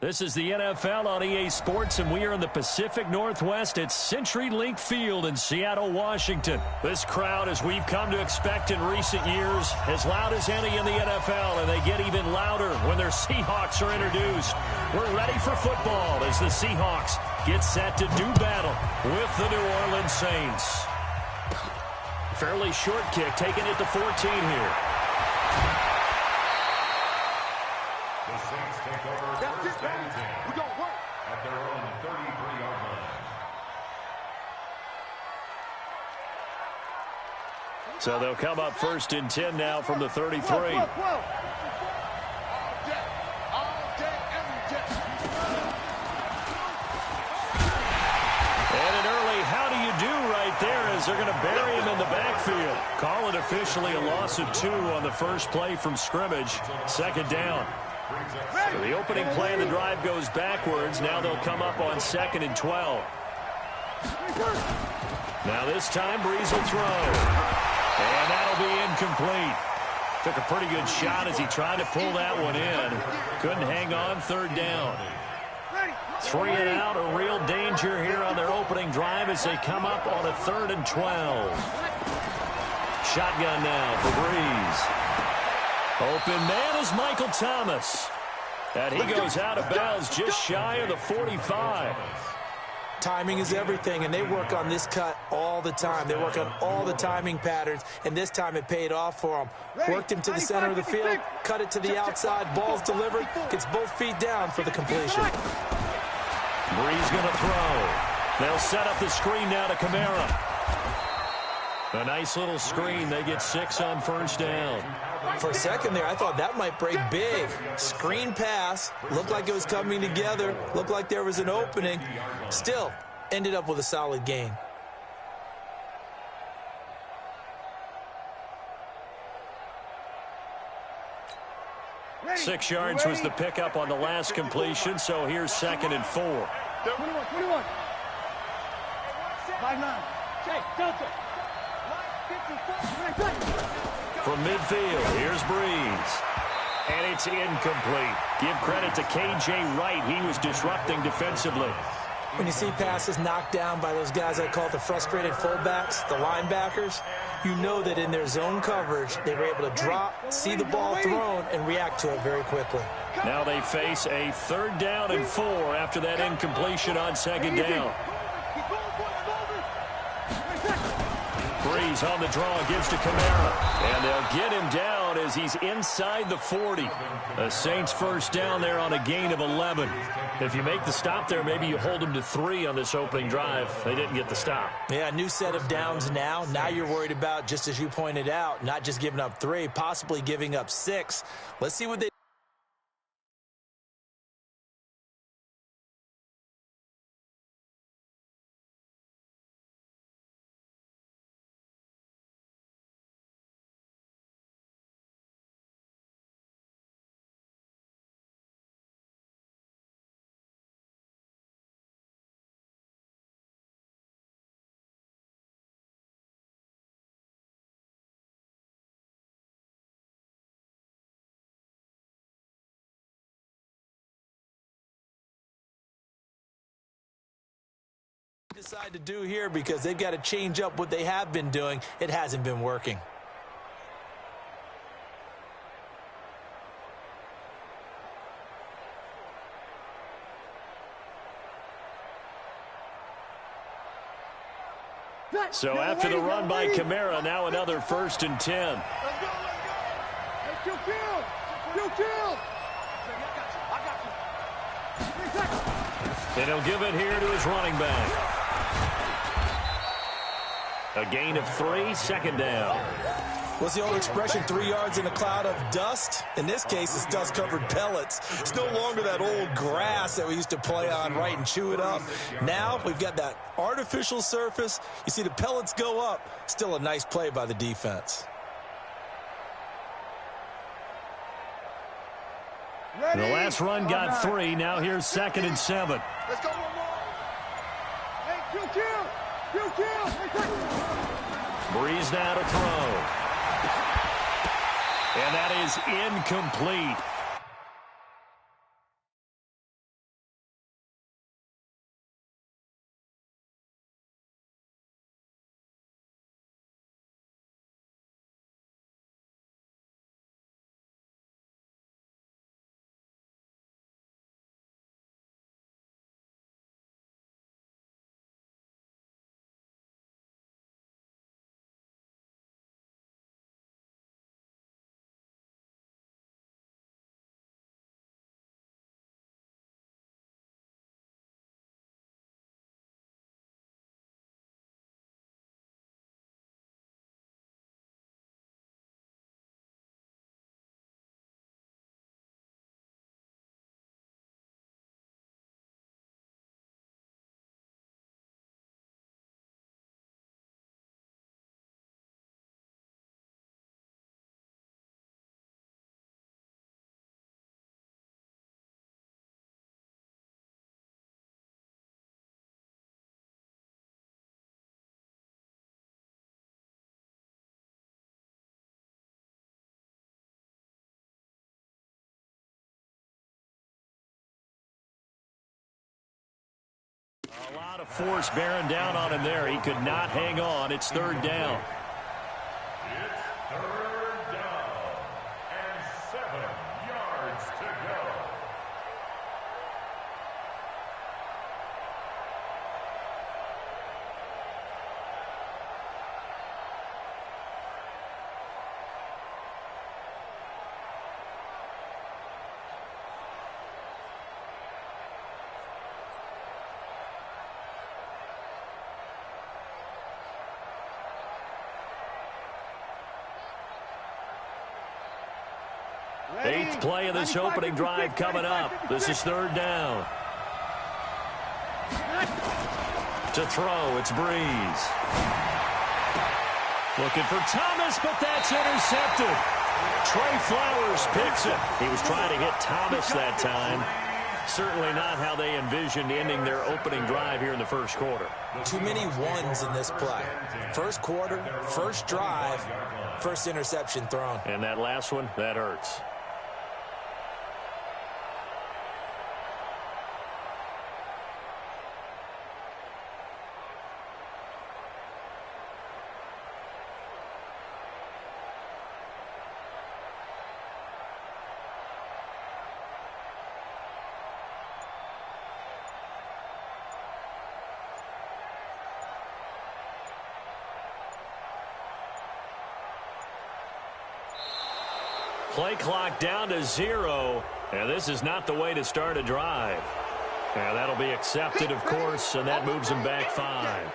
This is the NFL on EA Sports, and we are in the Pacific Northwest at CenturyLink Field in Seattle, Washington. This crowd, as we've come to expect in recent years, as loud as any in the NFL, and they get even louder when their Seahawks are introduced. We're ready for football as the Seahawks get set to do battle with the New Orleans Saints. Fairly short kick, taking it to 14 here. The Saints take over first and 10. We're going to work At their own 33-yard line. So they'll come up first and 10 now from the 33. All day, every day. And an early how do you do right there as they're going to bury him in the backfield. Call it officially a loss of 2 on the first play from scrimmage. Second down. So the opening play of the drive goes backwards. Now they'll come up on 2nd and 12. Now this time, Breeze will throw. And that'll be incomplete. Took a pretty good shot as he tried to pull that one in. Couldn't hang on, 3rd down. 3 and out, a real danger here on their opening drive as they come up on a 3rd and 12. Shotgun now for Breeze. Open man is Michael Thomas. And he goes out of bounds just shy of the 45. Timing is everything, and they work on this cut all the time. They work on all the timing patterns, and this time it paid off for them. Worked him to the center of the field, cut it to the outside, ball's delivered, gets both feet down for the completion. Breeze going to throw. They'll set up the screen now to Kamara. A nice little screen. They get 6 on 1st down. For a second there, I thought that might break big. Screen pass. Looked like it was coming together. Looked like there was an opening. Still, ended up with a solid gain. Ready. 6 yards was the pickup on the last completion, so here's 2nd and 4. 21. 5-9. Hey, Delta. From midfield, here's Breeze. And it's incomplete. Give credit to K.J. Wright. He was disrupting defensively. When you see passes knocked down by those guys I call the frustrated fullbacks, the linebackers, you know that in their zone coverage, they were able to drop, see the ball thrown, and react to it very quickly. Now they face a 3rd down and 4 after that incompletion on 2nd down. Breeze on the draw, gives to Kamara. And they'll get him down as he's inside the 40. The Saints 1st down there on a gain of 11. If you make the stop there, maybe you hold them to 3 on this opening drive. They didn't get the stop. Yeah, new set of downs now. Now you're worried about, just as you pointed out, not just giving up 3, possibly giving up 6. Let's see what they decide to do here, because they've got to change up what they have been doing. It hasn't been working. So after the run by Kamara, now another 1st and 10. Let's go. Hey, kill. And he'll give it here to his running back. A gain of 3, 2nd down. What's the old expression, 3 yards in a cloud of dust? In this case, it's dust-covered pellets. It's no longer that old grass that we used to play on, right, and chew it up. Now we've got that artificial surface. You see the pellets go up. Still a nice play by the defense. The last run got 3. Now here's 2nd and 7. Let's go one more. Hey, kill. Breeze now to throw. And that is incomplete. lot of force bearing down on him there. He could not hang on. It's third down. It's third down and 7 yards to go. Eighth play of this opening drive coming up. This is third down. To throw, it's Breeze. Looking for Thomas, but that's intercepted. Trey Flowers picks it. He was trying to hit Thomas that time. Certainly not how they envisioned ending their opening drive here in the first quarter. Too many ones in this play. First quarter, first drive, first interception thrown. And that last one, that hurts. Play clock down to 0, and this is not the way to start a drive. And that'll be accepted, of course, and that moves them back 5.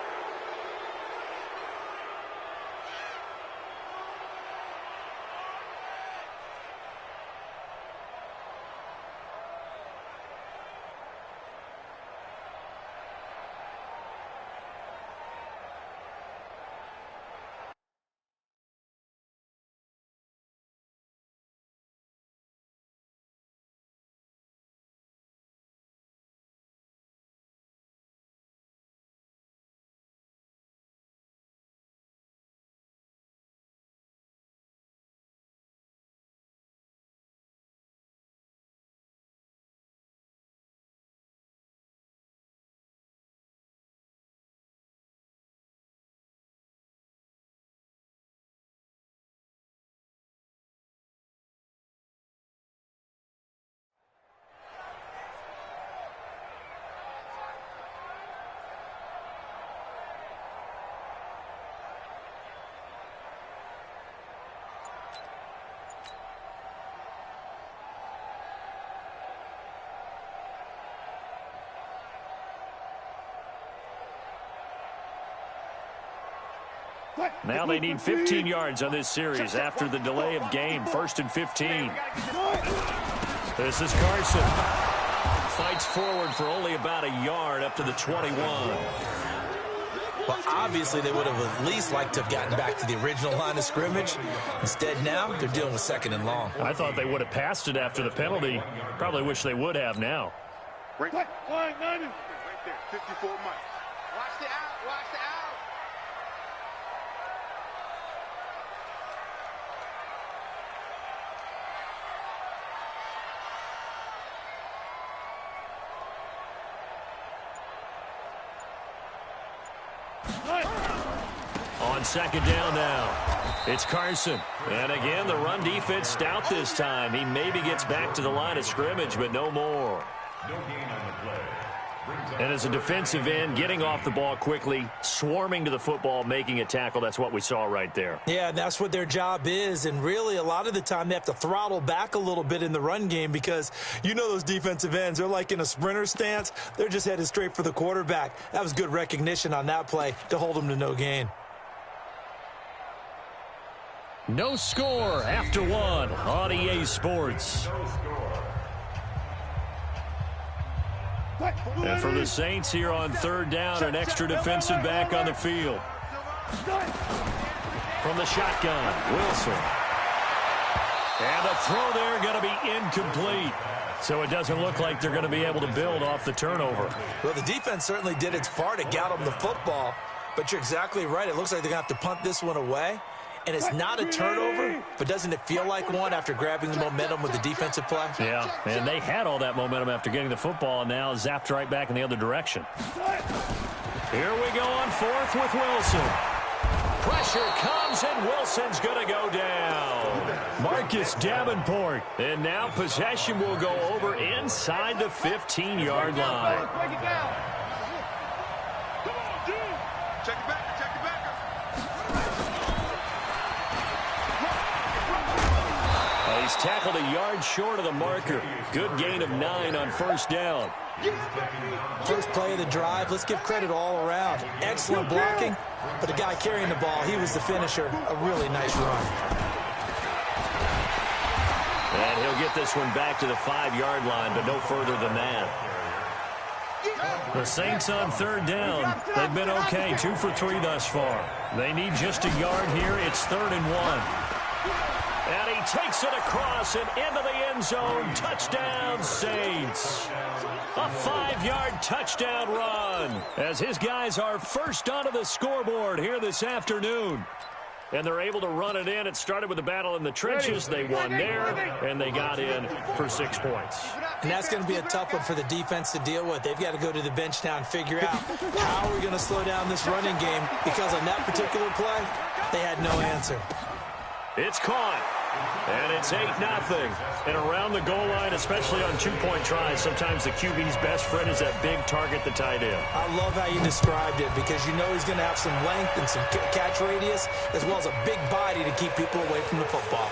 Now they need 15 yards on this series after the delay of game. 1st and 15. This is Carson. Fights forward for only about a yard up to the 21. Well, obviously they would have at least liked to have gotten back to the original line of scrimmage. Instead now they're dealing with 2nd and long. I thought they would have passed it after the penalty. Probably wish they would have now. Right there, 54 miles. Watch the out, watch the out. On 2nd down now, it's Carson. And again, the run defense stout this time. He maybe gets back to the line of scrimmage, but no more. And as a defensive end, getting off the ball quickly, swarming to the football, making a tackle, that's what we saw right there. Yeah, and that's what their job is. And really, a lot of the time, they have to throttle back a little bit in the run game because you know those defensive ends, they're like in a sprinter stance. They're just headed straight for the quarterback. That was good recognition on that play to hold them to no gain. No score after 1 on EA Sports. And for the Saints here on 3rd down, an extra defensive back on the field. From the shotgun, Wilson. And the throw there going to be incomplete. So it doesn't look like they're going to be able to build off the turnover. Well, the defense certainly did its part to get them the football. But you're exactly right. It looks like they're going to have to punt this one away. And it's not a turnover, but doesn't it feel like one after grabbing the momentum with the defensive play? Yeah, and they had all that momentum after getting the football, and now zapped right back in the other direction. Here we go on fourth with Wilson. Pressure comes, and Wilson's going to go down. Marcus Davenport. And now possession will go over inside the 15-yard line. Break it down. Come on, dude. Check it back. He's tackled a yard short of the marker. Good gain of 9 on first down. First play of the drive, let's give credit all around. Excellent blocking, but the guy carrying the ball, he was the finisher. A really nice run. And he'll get this one back to the 5-yard line, but no further than that. The Saints on third down. They've been okay, 2 for 3 thus far. They need just a yard here. It's 3rd and 1. And he takes it across and into the end zone. Touchdown, Saints. A 5-yard touchdown run as his guys are first onto the scoreboard here this afternoon. And they're able to run it in. It started with a battle in the trenches. They won there, and they got in for 6 points. And that's going to be a tough one for the defense to deal with. They've got to go to the bench now and figure out how are we going to slow down this running game, because on that particular play, they had no answer. It's caught, and it's 8-0. And around the goal line, especially on 2-point tries, sometimes the QB's best friend is that big target, the tight end. I love how you described it, because you know he's going to have some length and some catch radius, as well as a big body to keep people away from the football.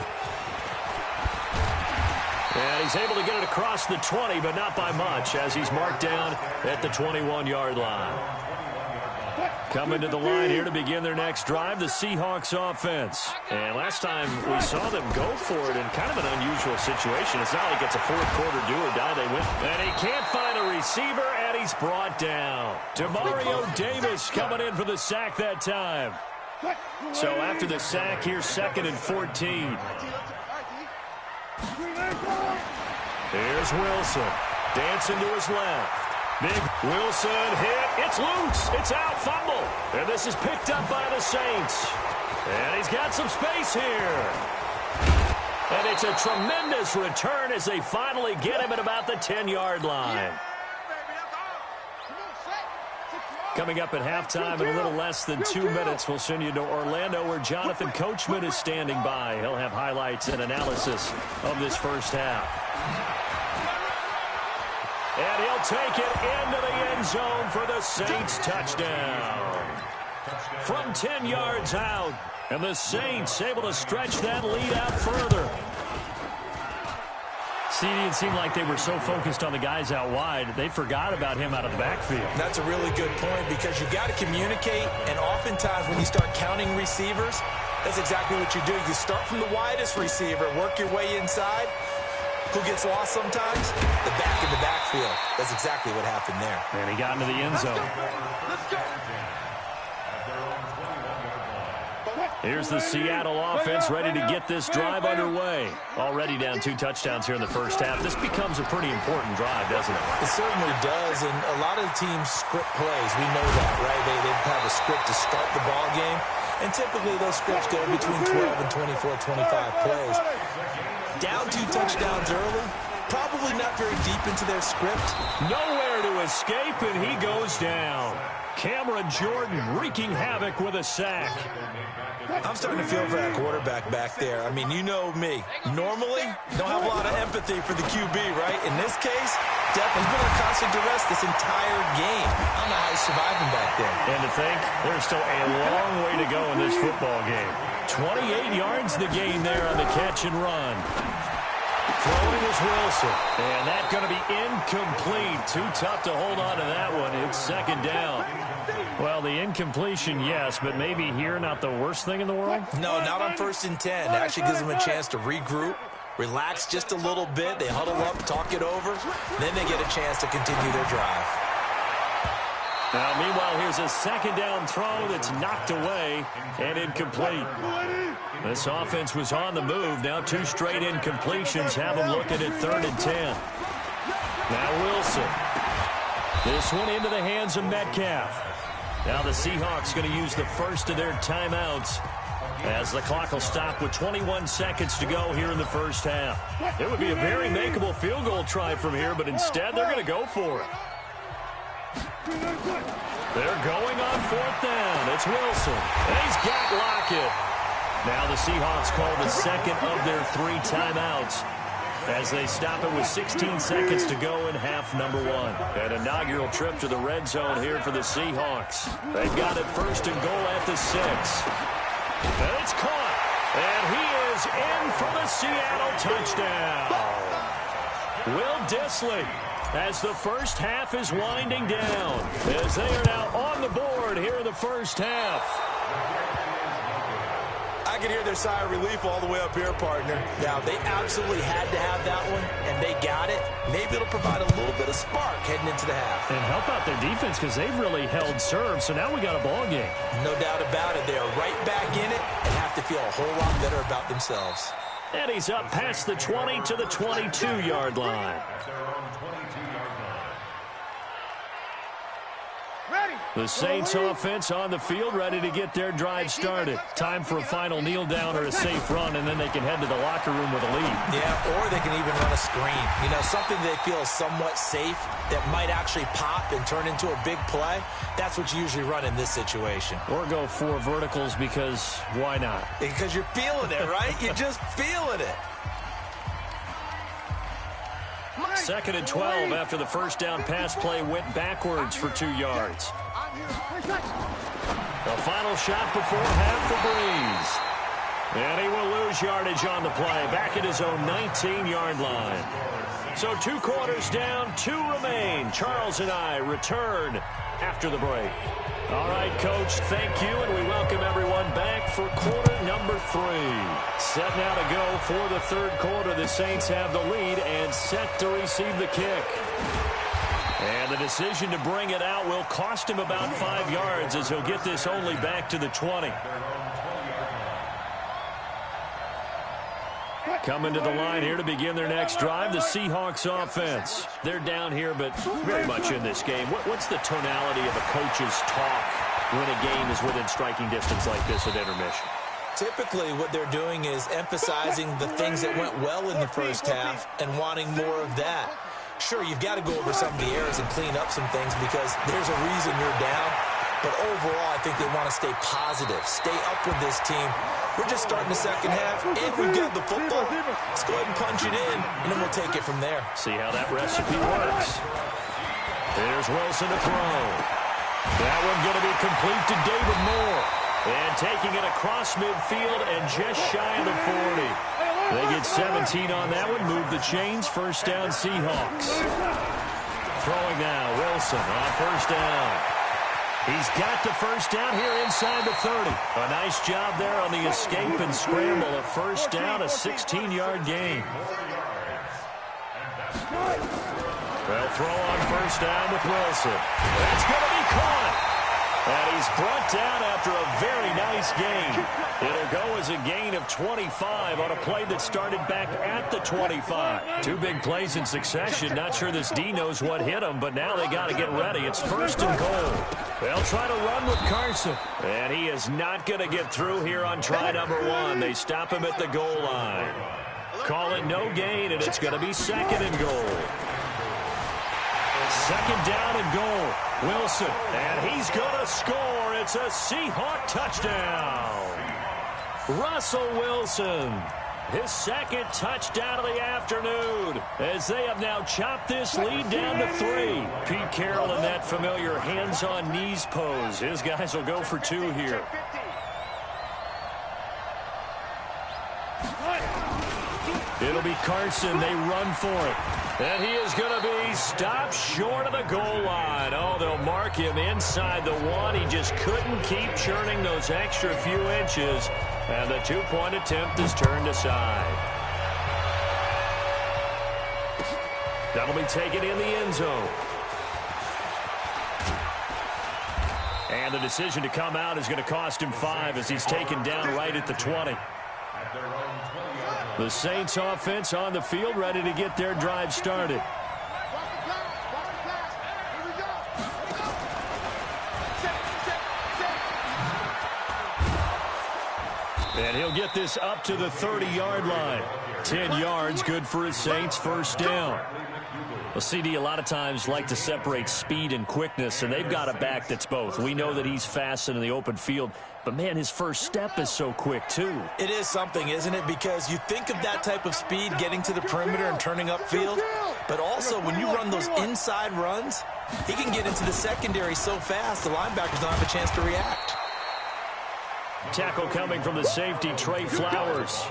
And he's able to get it across the 20, but not by much, as he's marked down at the 21-yard line. Coming to the line here to begin their next drive, the Seahawks offense. And last time we saw them go for it in kind of an unusual situation. It's not like it's a fourth-quarter do-or-die. They went, and he can't find a receiver, and he's brought down. Demario Davis coming in for the sack that time. So after the sack, here's 2nd and 14. Here's Wilson. Dancing to his left. Big Wilson hit. It's loose. It's out. Fumble. And this is picked up by the Saints. And he's got some space here. And it's a tremendous return as they finally get him at about the 10-yard line. Coming up at halftime in a little less than 2 minutes, we'll send you to Orlando, where Jonathan Coachman is standing by. He'll have highlights and analysis of this first half. And he'll take it into the end zone for the Saints touchdown. From 10 yards out, and the Saints able to stretch that lead out further. See, it seemed like they were so focused on the guys out wide, they forgot about him out of the backfield. That's a really good point, because you got to communicate, and oftentimes when you start counting receivers, that's exactly what you do. You start from the widest receiver, work your way inside. Who gets lost sometimes? The back in the backfield. That's exactly what happened there. And he got into the end zone. Here's the Seattle offense ready to get this drive underway. Already down 2 touchdowns here in the first half. This becomes a pretty important drive, doesn't it? It certainly does, and a lot of the teams script plays. We know that, right? They have a script to start the ball game, and typically those scripts go between 12 and 24, 25 plays. Down 2 touchdowns early, probably not very deep into their script. Nowhere to escape, and he goes down. Cameron Jordan wreaking havoc with a sack. I'm starting to feel for that quarterback back there. I mean, you know me. Normally, don't have a lot of empathy for the QB, right? In this case, definitely been on constant duress this entire game. I don't know how he's surviving back there. And to think, there's still a long way to go in this football game. 28 yards the gain there on the catch and run. Throwing is Wilson. And that's going to be incomplete. Too tough to hold on to that one. It's 2nd down. Well, the incompletion, yes, but maybe here not the worst thing in the world? No, not on 1st and 10. It actually gives them a chance to regroup, relax just a little bit. They huddle up, talk it over. Then they get a chance to continue their drive. Now, meanwhile, here's a 2nd down throw that's knocked away and incomplete. This offense was on the move. Now 2 straight incompletions have them looking at 3rd and 10. Now Wilson. This one into the hands of Metcalf. Now the Seahawks going to use the first of their timeouts as the clock will stop with 21 seconds to go here in the first half. It would be a very makeable field goal try from here, but instead they're going to go for it. They're going on fourth down. It's Wilson, and he's got Lockett. Now the Seahawks call the second of their 3 timeouts as they stop it with 16 seconds to go in half number 1. An inaugural trip to the red zone here for the Seahawks. They've got it first and goal at the 6. And it's caught. And he is in for the Seattle touchdown. Will Dissly, as the first half is winding down, as they are now on the board here in the first half. I can hear their sigh of relief all the way up here, partner. Now, they absolutely had to have that one, and they got it. Maybe it'll provide a little bit of spark heading into the half. And help out their defense because they've really held serve, so now we got a ball game. No doubt about it. They are right back in it and have to feel a whole lot better about themselves. And he's up past the 20 to the 22-yard line. The Saints offense on the field, ready to get their drive started. Time for a final kneel down or a safe run, and then they can head to the locker room with a lead. Yeah, or they can even run a screen. You know, something they feel is somewhat safe that might actually pop and turn into a big play. That's what you usually run in this situation. Or go 4 verticals because why not? Because you're feeling it, right? You're just feeling it. 2nd and 12 after the first down pass play went backwards for 2 yards. The final shot before half for Breeze. And he will lose yardage on the play, back at his own 19-yard line. So 2 quarters down, 2 remain. Charles and I return after the break. All right, Coach, thank you, and we welcome everyone back for quarter number 3. Set now to go for the 3rd quarter. The Saints have the lead and set to receive the kick. And the decision to bring it out will cost him about 5 yards as he'll get this only back to the 20. Coming to the line here to begin their next drive, the Seahawks offense. They're down here, but very much in this game. What's the tonality of a coach's talk when a game is within striking distance like this at intermission? Typically, what they're doing is emphasizing the things that went well in the first half and wanting more of that. Sure, you've got to go over some of the errors and clean up some things because there's a reason you're down. But overall, I think they want to stay positive, stay up with this team. We're just starting the second half, and we've got the football. Let's go ahead and punch it in, and then we'll take it from there. See how that recipe works. There's Wilson to throw. That one going to be complete to David Moore. And taking it across midfield and just shy of the 40. They get 17 on that one, move the chains, first down Seahawks. Throwing now, Wilson on first down. He's got the first down here inside the 30. A nice job there on the escape and scramble. A first down, a 16-yard gain. They'll throw on first down with Wilson. That's going to be caught. And he's brought down after a very nice gain. It'll go as a gain of 25 on a play that started back at the 25. 2 big plays in succession. Not sure this D knows what hit him, but now they got to get ready. It's first and goal. They'll try to run with Carson. And he is not going to get through here on try number 1. They stop him at the goal line. Call it no gain, and it's going to be 2nd and goal. 2nd down and goal. Wilson, and he's going to score. It's a Seahawk touchdown. Russell Wilson, his 2nd touchdown of the afternoon, as they have now chopped this lead down to 3. Pete Carroll in that familiar hands-on knees pose. His guys will go for 2 here. It'll be Carson. They run for it. And he is going to be stopped short of the goal line. Oh, they'll mark him inside the 1. He just couldn't keep churning those extra few inches. And the 2-point attempt is turned aside. That'll be taken in the end zone. And the decision to come out is going to cost him 5 as he's taken down right at the 20. The Saints offense on the field, ready to get their drive started. And he'll get this up to the 30-yard line. 10 yards, good for his Saints, first down. Well, CD, a lot of times like to separate speed and quickness, and they've got a back that's both. We know that he's fast in the open field, but, man, his first step is so quick, too. It is something, isn't it? Because you think of that type of speed getting to the perimeter and turning upfield, but also when you run those inside runs, he can get into the secondary so fast the linebackers don't have a chance to react. Tackle coming from the safety, Trey Flowers.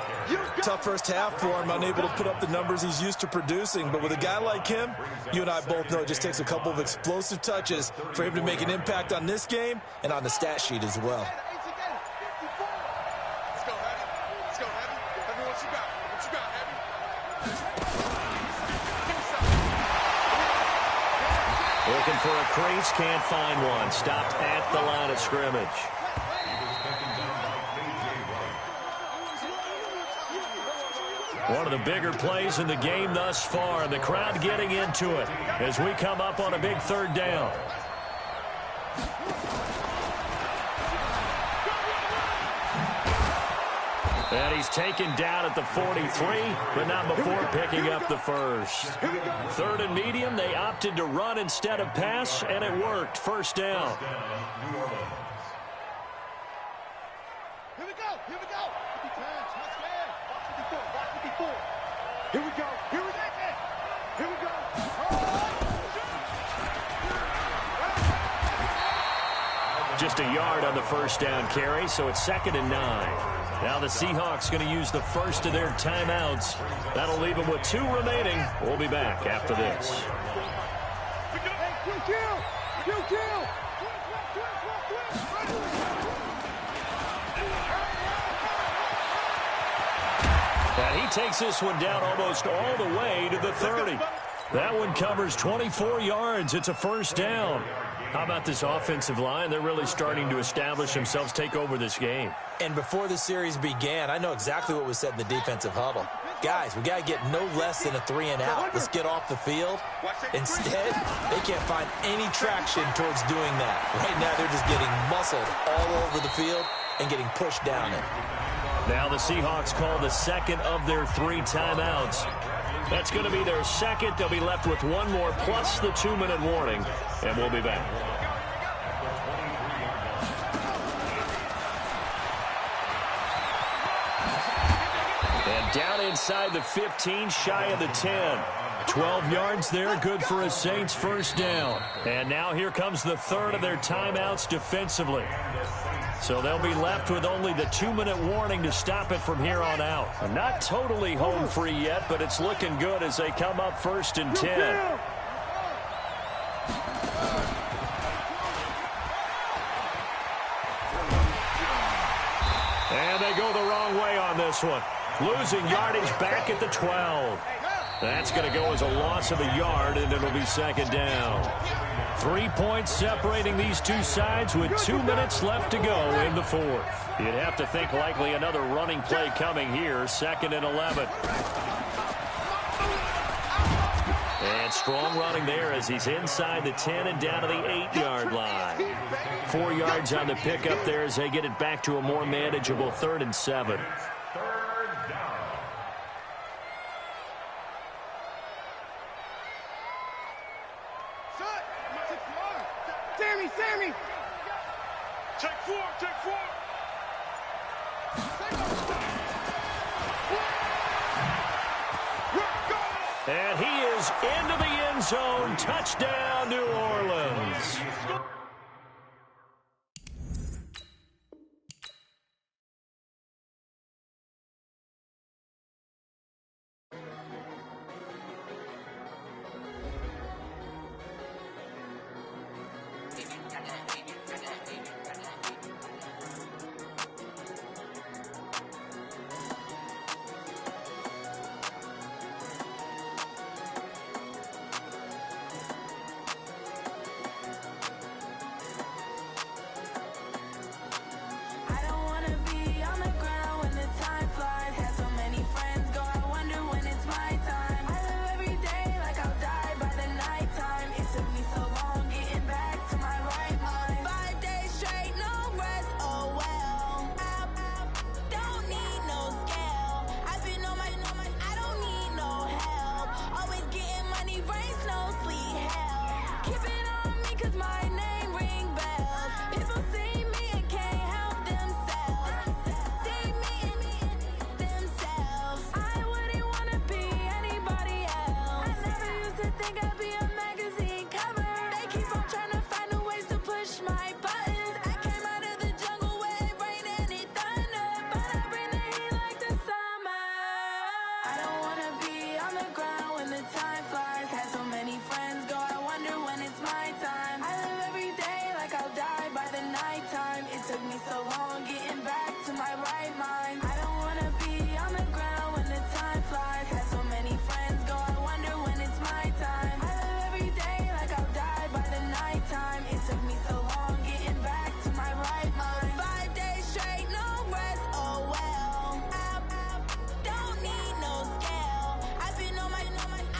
Tough first half for him, unable to put up the numbers he's used to producing. But with a guy like him, you and I both know it just takes a couple of explosive touches for him to make an impact on this game and on the stat sheet as well. Let's go, Heavy. Let's go, Heavy. Heavy, what you got? What you got, Heavy? Looking for a crease, can't find one. Stopped at the line of scrimmage. One of the bigger plays in the game thus far, and the crowd getting into it as we come up on a big third down. And he's taken down at the 43, but not before picking up the first. Third and medium, they opted to run instead of pass, and it worked. First down. Here we go. Here we go. Here we go. Here we go. Here we go. Just a yard on the first down carry, so it's 2nd and 9. Now the Seahawks going to use the first of their timeouts. That'll leave them with 2 remaining. We'll be back after this. And he takes this one down almost all the way to the 30. That one covers 24 yards. It's a first down. How about this offensive line? They're really starting to establish themselves, take over this game. And before the series began, I know exactly what was said in the defensive huddle. Guys, we got to get no less than a 3 and out. Let's get off the field. Instead, they can't find any traction towards doing that. Right now, they're just getting muscled all over the field and getting pushed down it. Now the Seahawks call the second of their 3 timeouts. That's going to be their second. They'll be left with 1 more plus the 2-minute warning, and we'll be back. And down inside the 15, shy of the 10. 12 yards there, good for a Saints first down. And now here comes the third of their timeouts defensively. So they'll be left with only the 2-minute warning to stop it from here on out. Not totally home free yet, but it's looking good as they come up 1st and 10. And they go the wrong way on this one. Losing yardage back at the 12. That's going to go as a loss of a yard, and it'll be 2nd down. 3 points separating these two sides with 2 minutes left to go in the 4th. You'd have to think likely another running play coming here, 2nd and 11. And strong running there as he's inside the 10 and down to the 8-yard line. 4 yards on the pickup there as they get it back to a more manageable 3rd and 7. Sammy! Take 4, take 4! And he is into the end zone. Touchdown, New Orleans. cause my name ring bells. People see me and can't help themselves. See me and themselves. I wouldn't wanna be anybody else. I never used to think I'd be a magazine cover. They keep on trying to find new ways to push my buttons. I came out of the jungle where it rained and it thunder, but I bring the heat like the summer. I don't wanna be on the ground when the time flies. Had so many friends go, I wonder when it's my time. I live every day like I'll die by the nighttime. It took me so long getting back to my right mind. I don't wanna be on the ground when the time flies. Had so many friends go, I wonder when it's my time. I live every day like I'll die by the nighttime. It took me so long getting back to my right mind. 5 days straight, no rest, oh well. I don't need no scale. I've been on my,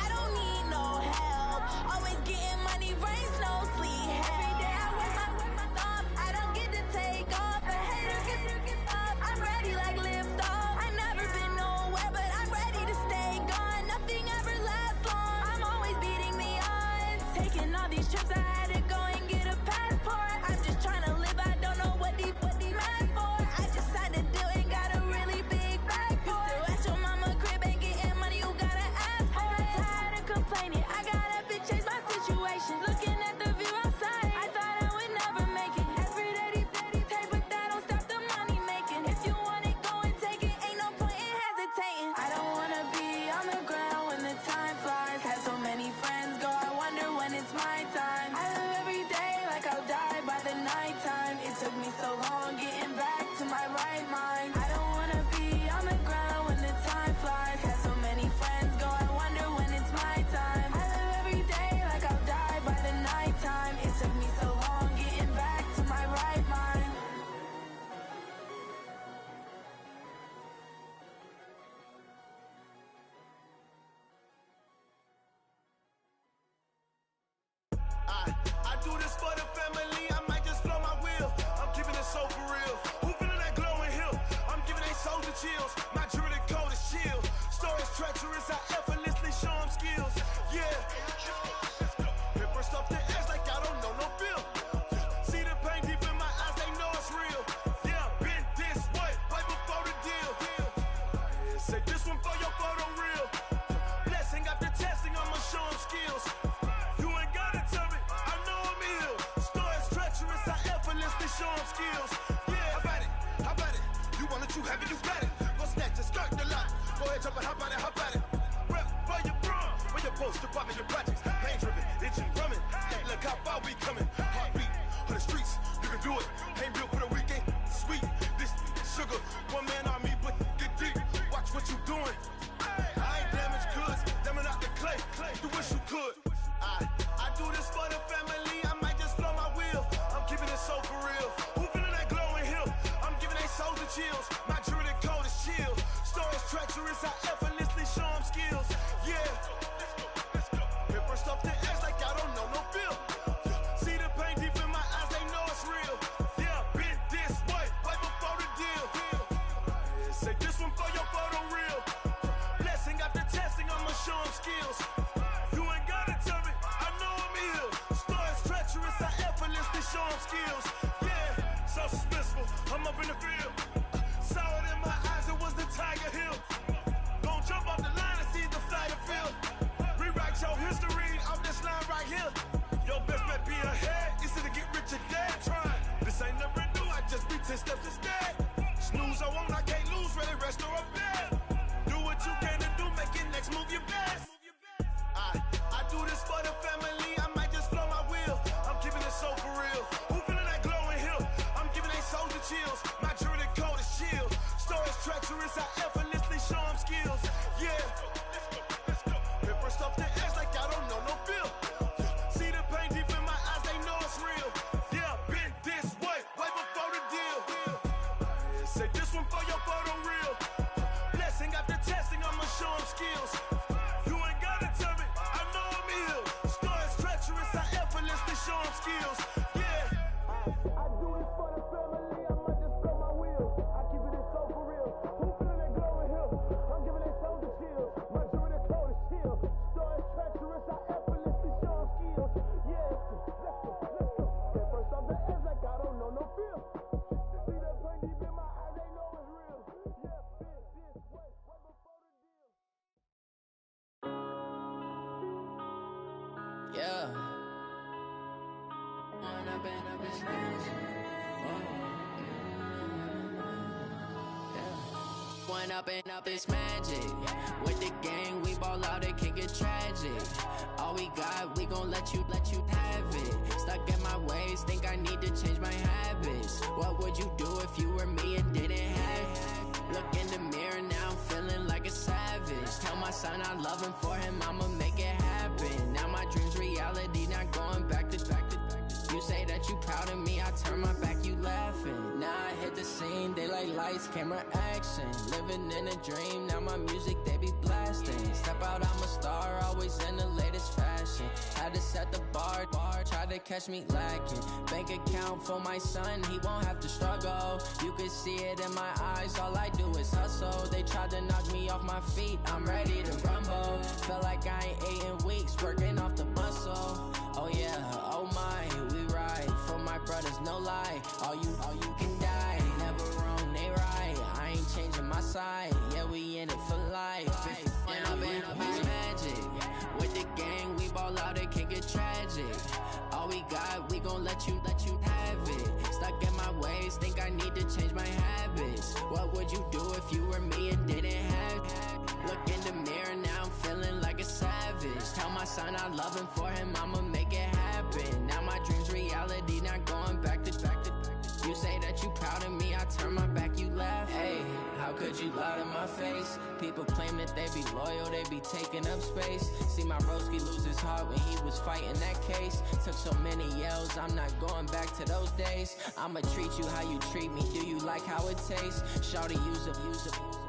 I don't need no help. Always getting money, rain, snow, sleet. Every day I work my thumb. I don't get to take off. A hater get off. I'm ready like lift off. I never been nowhere, but I'm ready to stay gone. Nothing ever lasts long. I'm always beating the odds. Taking all these trips, I had to go and get a passport. I'm just trying to live. I don't know what the mad for. I just signed a deal and got a really big bag for it. Still at your mama crib and getting money, you gotta ask for it. I'm tired of complaining. I gotta bitch change my situation. Looking at the view outside, I thought I would never make it. Every day take, but that don't stop the money making. If you want it, go and take it. Ain't no point in hesitating. I don't wanna be on the ground when the time flies. Had so many friends go, I wonder when it's my time. I live every day like I'll die by the nighttime. It took me so long getting back to my right mind. I don't wanna be on the ground when the time flies. Had so many friends go, I wonder when it's my time. I live every day like I'll die by the nighttime. It took me so long getting back to my right mind. I do this for the family, I might just blow my wheel. I'm keeping it so for real. Who feeling that glowing hill? I'm giving they soldier chills. My jewelry coat is chill. Stories treacherous, I effortlessly show them skills. Yeah. Paper stuff the edge like I don't know no feel. See the pain deep in my eyes, they know it's real. Yeah, been this way, way before the deal. Say this one for your photo real. Blessing after testing, I'ma show them skills. You ain't gotta tell me, I know I'm ill. Stories treacherous, I effortlessly show them skills. Yeah, how about it? You want it, you have it, you got it. Go snatch a skirt the lot. Go ahead, jump it, hop on it. Rep where you from, where you post, department, your projects. Pain driven, itching, drumming. Hey, look how far we coming. Heartbeat on the streets, you can do it. Ain't built for the weekend, sweet. This sugar, one man army, but get deep. Watch what you doing. I ain't damaged goods, damn out the clay. You wish you could. I do this for the family, I might just blow my wheel. I'm keeping it so for real. Who feeling that glowing hill? I'm giving they soldier chills. My jewelry coat is chill. Stories treacherous, I effortlessly show them skills. Yeah. Paper stuff the edge like I don't know no feel. See the pain deep in my eyes, they know it's real. Yeah, been this way, way before the deal. Say this one for your photo real. Blessing after testing, I'ma show them skills. You ain't gotta tell me, I know I'm ill. Stories treacherous, I effortlessly show them skills. Yeah, so suspenseful, I'm up in the field. Saw it in my eyes, it was the Tiger Hill. Don't jump off the line and see the flight of field. Rewrite your history off this line right here. Your best bet be ahead, easy to get rich or dead. Trying, this ain't never new, I just be 10 steps instead. Snooze I won't, I can't lose, ready, rest or a bed. Do what you can to do, make it next move your best. I do this for the family, I might just blow my wheel. I'm keeping it so for real. Who feeling that glowing hill? I'm giving they soldier chills. My jewelry coat is chill. Stories treacherous, I effortlessly show them skills. Yeah. Paper stuff the edge like I don't know no feel. See the pain deep in my eyes, they know it's real. Yeah, been this way, way before the deal. Say this one for your photo real. Blessing after testing, I'ma show them skills. You ain't gotta tell me, I know I'm ill. Stories treacherous, I effortlessly show them skills. Yeah. I do this for the family, I might just blow my wheel. I keep it so for real. Who feeling that glowing hill? I'm giving they soldier chills. My jewelry coat is chill. Stories treacherous, I effortlessly show them skills. Yeah, let's go. up in this magic. One up and up this magic. With the gang, we ball out, it can get tragic. All we got, we gon' let you have it. Stuck in my ways, think I need to change my habits. What would you do if you were me and didn't have it? Look in the mirror, now I'm feeling like a savage. Tell my son I love him, for him I'ma make it happen. Now my dream's reality, not going back to. You say that you proud of me, I turn my back, you laughing. Now I hit the scene, they like lights, camera, action. Living in a dream, now my music, they be blasting. Step out, I'm a star, always in the latest fashion. Had to set the bar, try to catch me lacking. Bank account for my son, he won't have to struggle. You can see it in my eyes, all I do is hustle. They tried to knock me off my feet, I'm ready to rumble. Felt like I ain't ate in weeks, working off the muscle. Oh yeah, oh my, we ride for my brothers, no lie. All you can die, never wrong, they right. I ain't changing my side, yeah, we in it for life. When up in this magic, with the gang, we ball out, it can get tragic. All we got, we gon' let you have it. Stuck in my ways, think I need to change my habits. What would you do if you were me and didn't have it? Look in the mirror, now I'm feeling like a savage. Tell my son I love him, for him I'ma make it happen. Now my dream's reality, not going back to. You say that you proud of me, I turn my back, you laugh. Hey, how could you lie to my face? People claim that they be loyal, they be taking up space. See my broski lose his heart when he was fighting that case. Took so many yells, I'm not going back to those days. I'ma treat you how you treat me, do you like how it tastes? Shawty, use up.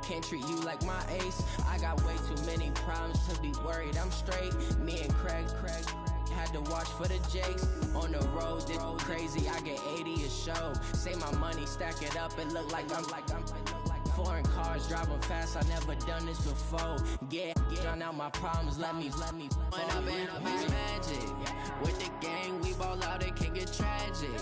Can't treat you like my ace. I got way too many problems to be worried, I'm straight. Me and Craig had to watch for the Jakes. On the road, this crazy, I get 80 a show. Say my money, stack it up, it look like I'm foreign cars, driving fast, I never done this before. Get drown out my problems, let me When up in this magic, with the gang, we ball out, it can get tragic.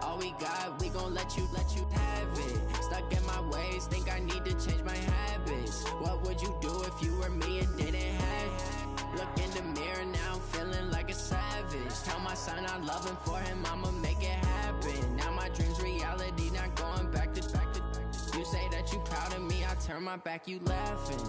All we got, we gon' let you have it. Stuck in my ways, think I need to change my habits. What would you do if you were me and didn't have it? Look in the mirror, now I'm feeling like a savage. Tell my son I love him, for him I'ma make it happen. Now my dream's reality, not going back to. You say that you proud of me, I turn my back, you laughing.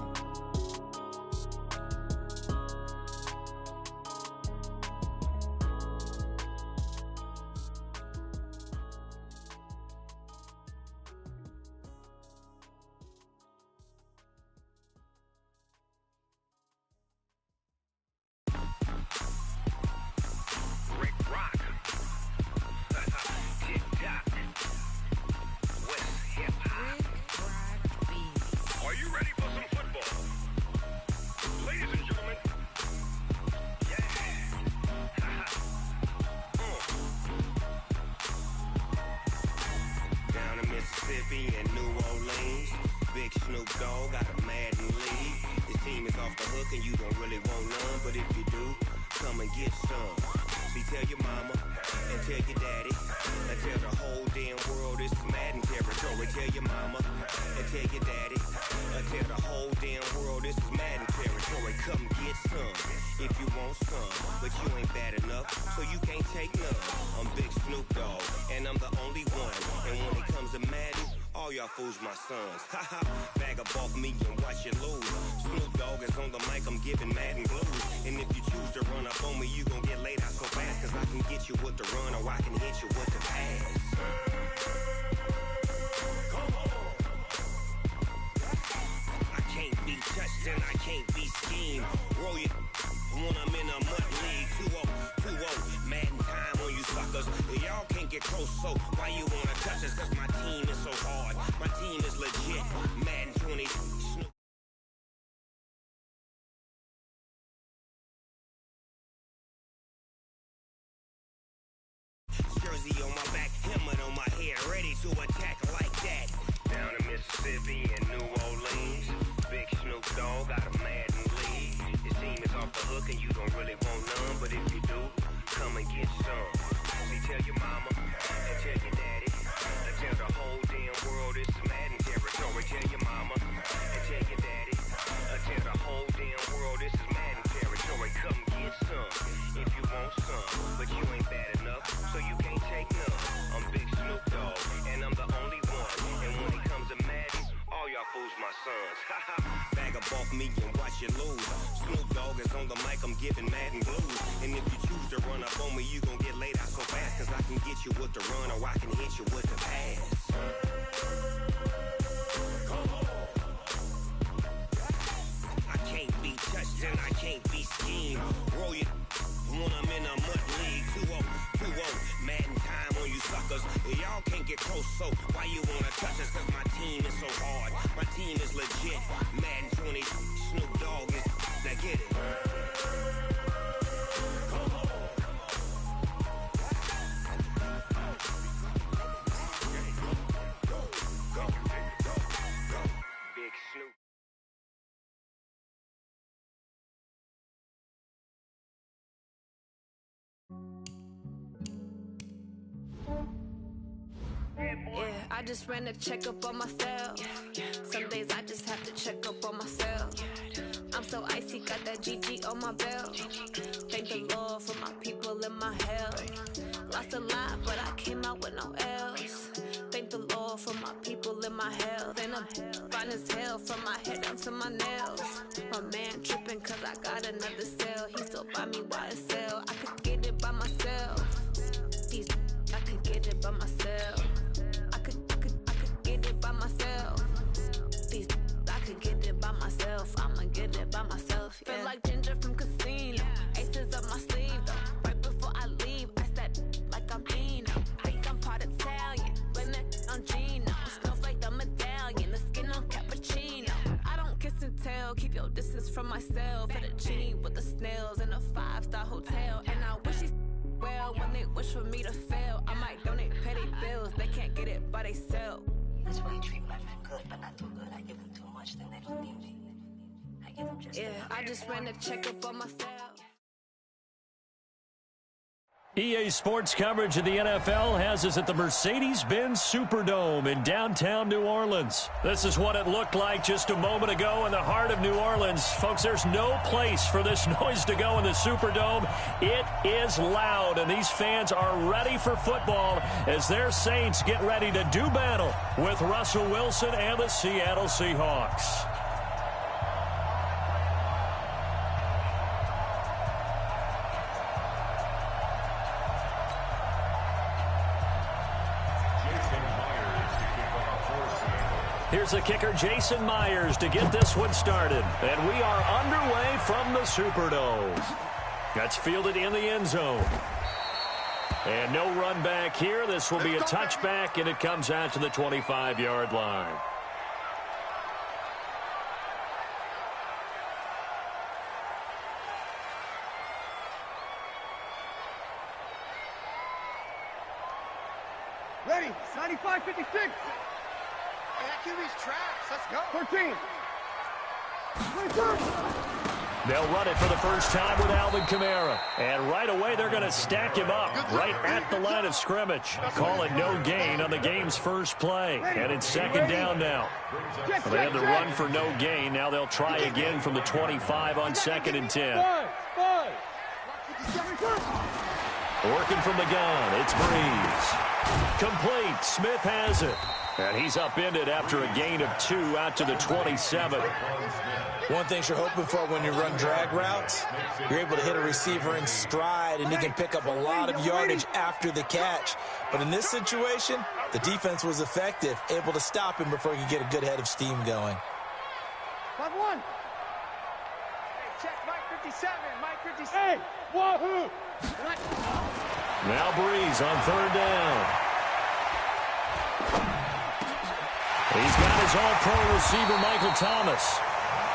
My sons, haha, bag up off me and watch you lose. Snoop Dogg is on the mic, I'm giving Madden blues. And if you choose to run up on me, you gon' get laid out so fast. Cause I can get you with the run or I can hit you with the pass. Come on. I can't be touched and I can't be schemed. Roll you when I'm in a mud league. 2-0, Madden time on you suckers. Y'all can't get close, so why you wanna touch us? Cause my team is so hard. My team is legit. Madden 20. Jersey on my back, helmet on my head, ready to attack like that. Down in Mississippi and New Orleans, Big Snoop Dogg got a Madden lead. Your team is off the hook and you don't really want none, but if you do, come and get some. See, tell your mama and tell your daddy, and tell the whole damn world this is Madden territory. Tell your mama and tell your daddy, and tell the whole damn world this is Madden territory. Come get some if you want some, but you ain't bad enough, so you can't take off me and watch you lose. Snoop Dogg is on the mic, I'm giving Madden blues. And if you choose to run up on me, you gon' get laid out so fast. Cause I can get you with the run or I can hit you with the pass. I can't be touched and I can't be schemed. Roll you when I'm in a mud league. 2-0, Madden time on you suckers. Y'all can't get close, so why you wanna touch us? Cause my team is so hard. My team is legit. Madden 20, Snoop Dogg is. Now get it. Big Snoop. Yeah, I just ran a checkup on myself. Some days I just have to check up on myself. I'm so icy, got that GG on my belt. Thank the Lord for my people and my health. Lost a lot, but I came out with no L's. Thank the Lord for my people and my health. And I'm fine as hell from my head down to my nails. My man tripping cause I got another cell. He still buy me YSL. I could get it by myself. These I could get it by myself. I could get it by myself. These I could get it by myself. I'ma get it by myself. Yeah. Feel like Ginger from Casino. Aces up my sleeve though. Right before I leave, I said like I'm Dino. Think I'm part Italian. Blame that on Gino. Smells like the medallion. The skin on cappuccino. I don't kiss and tell. Keep your distance from myself. Fettuccine with the snails in a 5-star hotel. And I wish he's well when they wish for me to fail. I might donate petty bills. They can't get it by they sell. That's why you treat my friend good, but not too good. I give them too much, then they don't need me. I give them just enough. I just ran a checkup on myself. EA Sports coverage of the NFL has us at the Mercedes-Benz Superdome in downtown New Orleans. This is what it looked like just a moment ago in the heart of New Orleans. Folks, there's no place for this noise to go in the Superdome. It is loud, and these fans are ready for football as their Saints get ready to do battle with Russell Wilson and the Seattle Seahawks. Here's the kicker, Jason Myers, to get this one started. And we are underway from the Superdome. That's fielded in the end zone. And no run back here. This will be a touchback, and it comes out to the 25-yard line. Ready, 95-56. That QB's trash. Let's go. 13. They'll run it for the first time with Alvin Kamara. And right away, they're going to stack him up right at the line of scrimmage. Call it no gain on the game's first play. And it's second down now. They had the run for no gain. Now they'll try again from the 25 on 2nd and 10. Working from the gun, it's Breeze. Complete. Smith has it. And he's upended after a gain of 2 out to the 27. One thing you're hoping for when you run drag routes, you're able to hit a receiver in stride, and he can pick up a lot of yardage after the catch. But in this situation, the defense was effective, able to stop him before he could get a good head of steam going. 5-1. Hey, check Mike 57. Mike 57. Hey, wahoo! Now Breeze on 3rd down. He's got his all-pro receiver, Michael Thomas.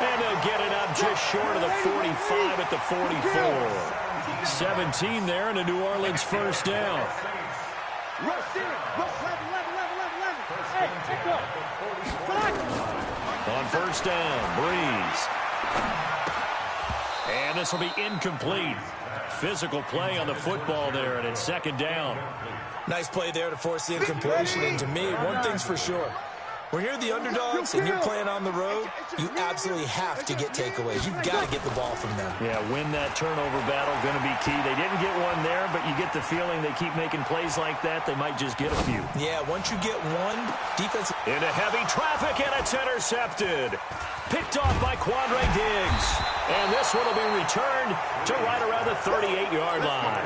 And they'll get it up just short of the 45 at the 44. 17 there and a New Orleans first down. On first down, Breeze. And this will be incomplete. Physical play on the football there, and it's 2nd down. Nice play there to force the incompletion. And to me, one thing's for sure. When you're the underdogs and you're playing on the road, you absolutely have to get takeaways. You've got to get the ball from them. Yeah, win that turnover battle, going to be key. They didn't get one there, but you get the feeling they keep making plays like that, they might just get a few. Yeah, once you get one, defense... Into heavy traffic, and it's intercepted. Picked off by Quandre Diggs. And this one will be returned to right around the 38-yard line.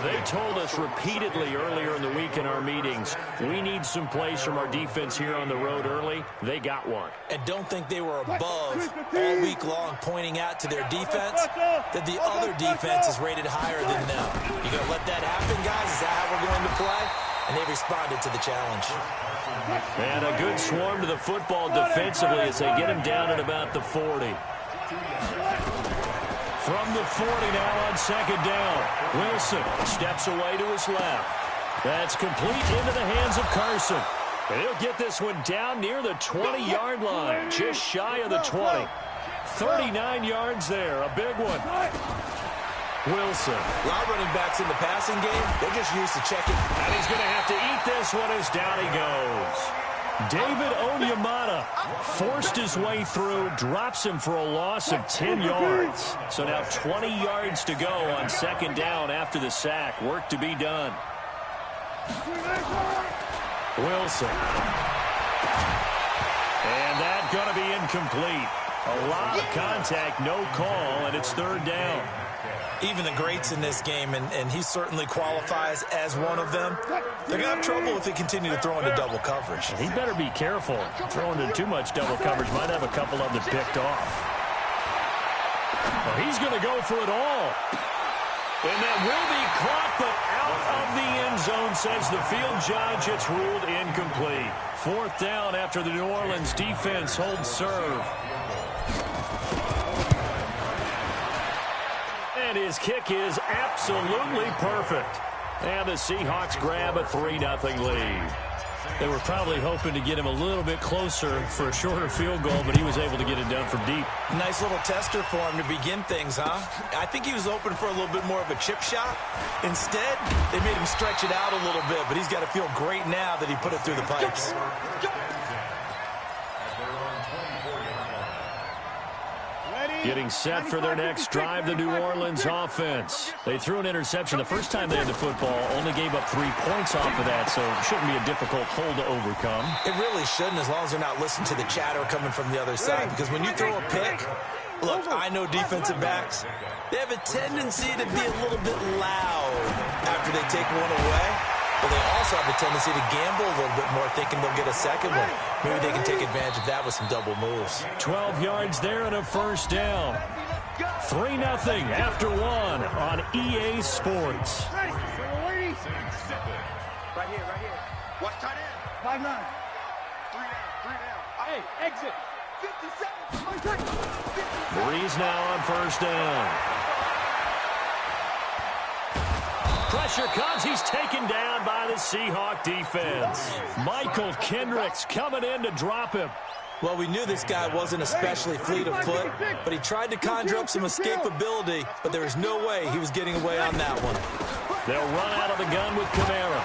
They told us repeatedly earlier in the week in our meetings, we need some plays from our defense here on the road early. They got one. And don't think they were above all week long pointing out to their defense that the other defense is rated higher than them. You going to let that happen, guys? Is that how we're going to play? And they responded to the challenge. And a good swarm to the football defensively as they get him down at about the 40. From the 40 now on second down. Wilson steps away to his left. That's complete into the hands of Carson. And he'll get this one down near the 20-yard line, just shy of the 20. 39 yards there, a big one. Wilson. A lot of running backs in the passing game, they're just used to checking. And he's going to have to eat this one as down he goes. David Onyemata forced his way through, drops him for a loss of 10 yards. So now 20 yards to go on second down after the sack. Work to be done. Wilson. And that's going to be incomplete. A lot of contact, no call, and it's third down. Even the greats in this game, and he certainly qualifies as one of them, they're going to have trouble if they continue to throw into double coverage. He better be careful. Throwing into too much double coverage might have a couple of them picked off. Well, he's going to go for it all. And that will be caught, but out of the end zone, says the field judge. It's ruled incomplete. Fourth down after the New Orleans defense holds serve. And his kick is absolutely perfect. And the Seahawks grab a 3-0 lead. They were probably hoping to get him a little bit closer for a shorter field goal, but he was able to get it done from deep. Nice little tester for him to begin things, huh? I think he was open for a little bit more of a chip shot. Instead, they made him stretch it out a little bit, but he's got to feel great now that he put it through the pipes. Getting set for their next drive, the New Orleans offense. They threw an interception the first time they had the football, only gave up 3 points off of that, so it shouldn't be a difficult hole to overcome. It really shouldn't, as long as they're not listening to the chatter coming from the other side, because when you throw a pick, look, I know defensive backs, they have a tendency to be a little bit loud after they take one away. But they also have a tendency to gamble a little bit more, thinking they'll get a second one. Maybe they can take advantage of that with some double moves. 12 yards there and a first down. 3-0 after one on EA Sports. Right here. Watch tight end. 5-9. 3 down. Hey, exit. 57. Breeze now on first down. Pressure comes. He's taken down by the Seahawk defense. Michael Kendricks coming in to drop him. Well, we knew this guy wasn't especially fleet of foot, but he tried to conjure up some escapability, but there was no way he was getting away on that one. They'll run out of the gun with Kamara.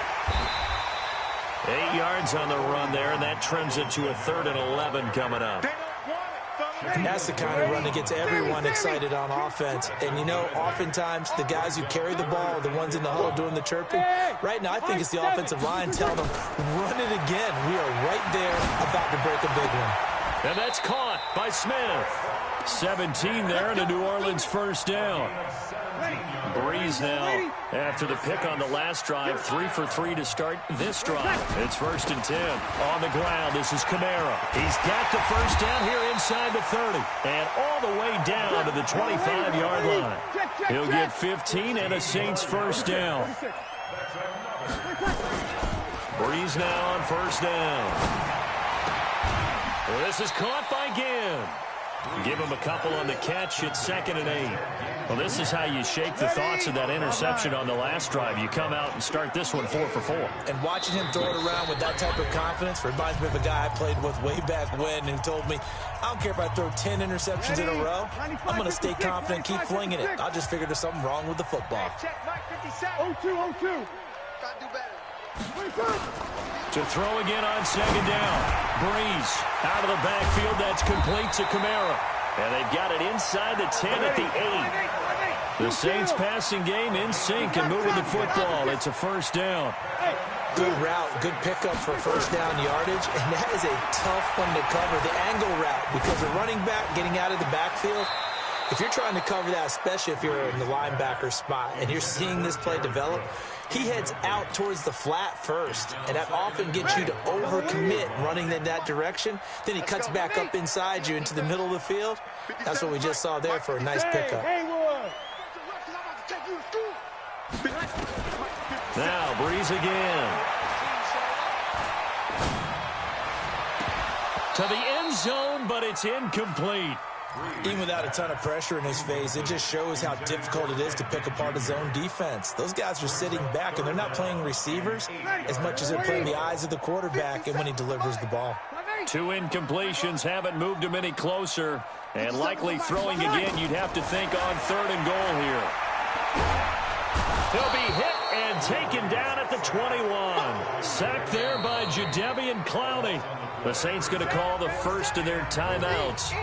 8 yards on the run there, and that trims it to a 3rd and 11 coming up. That's the kind of run that gets everyone excited on offense. And, you know, oftentimes the guys who carry the ball are the ones in the huddle doing the chirping. Right now, I think it's the offensive line telling them, run it again. We are right there about to break a big one. And that's caught by Smith. 17 there and a New Orleans first down. Breeze now after the pick on the last drive. 3 for 3 to start this drive. It's 1st and 10. On the ground, this is Kamara. He's got the first down here inside the 30. And all the way down to the 25-yard line. He'll get 15 and a Saints first down. Breeze now on first down. Well, this is caught by Ginn. Give him a couple on the catch. It's 2nd and 8. Well, this is how you shake the thoughts of that interception on the last drive. You come out and start this one 4 for 4. And watching him throw it around with that type of confidence reminds me of a guy I played with way back when who told me, I don't care if I throw 10 interceptions in a row. I'm going to stay confident, keep flinging it. I'll just figure there's something wrong with the football. 0-2. Gotta do better. To throw again on 2nd down. Breeze out of the backfield. That's complete to Kamara. And they've got it inside the 10 at the 8. The Saints passing game in sync and moving the football. It's a first down. Good route, good pickup for first down yardage, and that is a tough one to cover, the angle route, because the running back getting out of the backfield, if you're trying to cover that, especially if you're in the linebacker spot and you're seeing this play develop, he heads out towards the flat first, and that often gets you to overcommit running in that direction. Then he cuts back up inside you into the middle of the field. That's what we just saw there for a nice pickup. Now, Breeze again. To the end zone, but it's incomplete. Even without a ton of pressure in his face, it just shows how difficult it is to pick apart his own defense. Those guys are sitting back, and they're not playing receivers as much as they're playing the eyes of the quarterback and when he delivers the ball. 2 incompletions haven't moved him any closer, and likely throwing again, you'd have to think on 3rd and goal here. He'll be hit and taken down at the 21. Sacked there by Jadeveon Clowney. The Saints going to call the first of their timeouts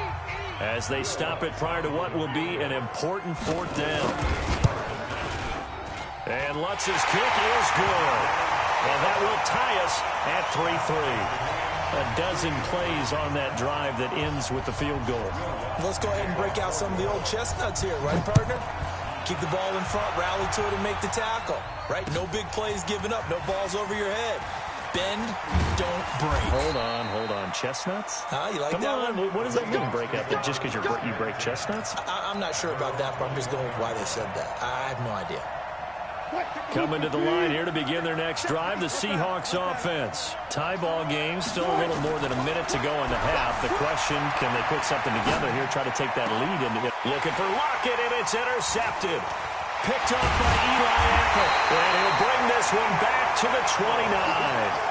as they stop it prior to what will be an important 4th down. And Lutz's kick is good. And that will tie us at 3-3. A dozen plays on that drive that ends with the field goal. Let's go ahead and break out some of the old chestnuts here, right, partner? Keep the ball in front, rally to it, and make the tackle, right? No big plays given up, no balls over your head. Bend, don't break. Hold on. Chestnuts? You like Come that on. one? What does that mean, break out? Just because you break chestnuts? I'm not sure about that, but I'm just going with why they said that. I have no idea. Coming to the line here to begin their next drive, the Seahawks offense. Tie ball game, still a little more than a minute to go in the half. The question, can they put something together here, try to take that lead into it? Looking for Lockett, and it's intercepted. Picked off by Eli Apple, and he'll bring this one back to the 29.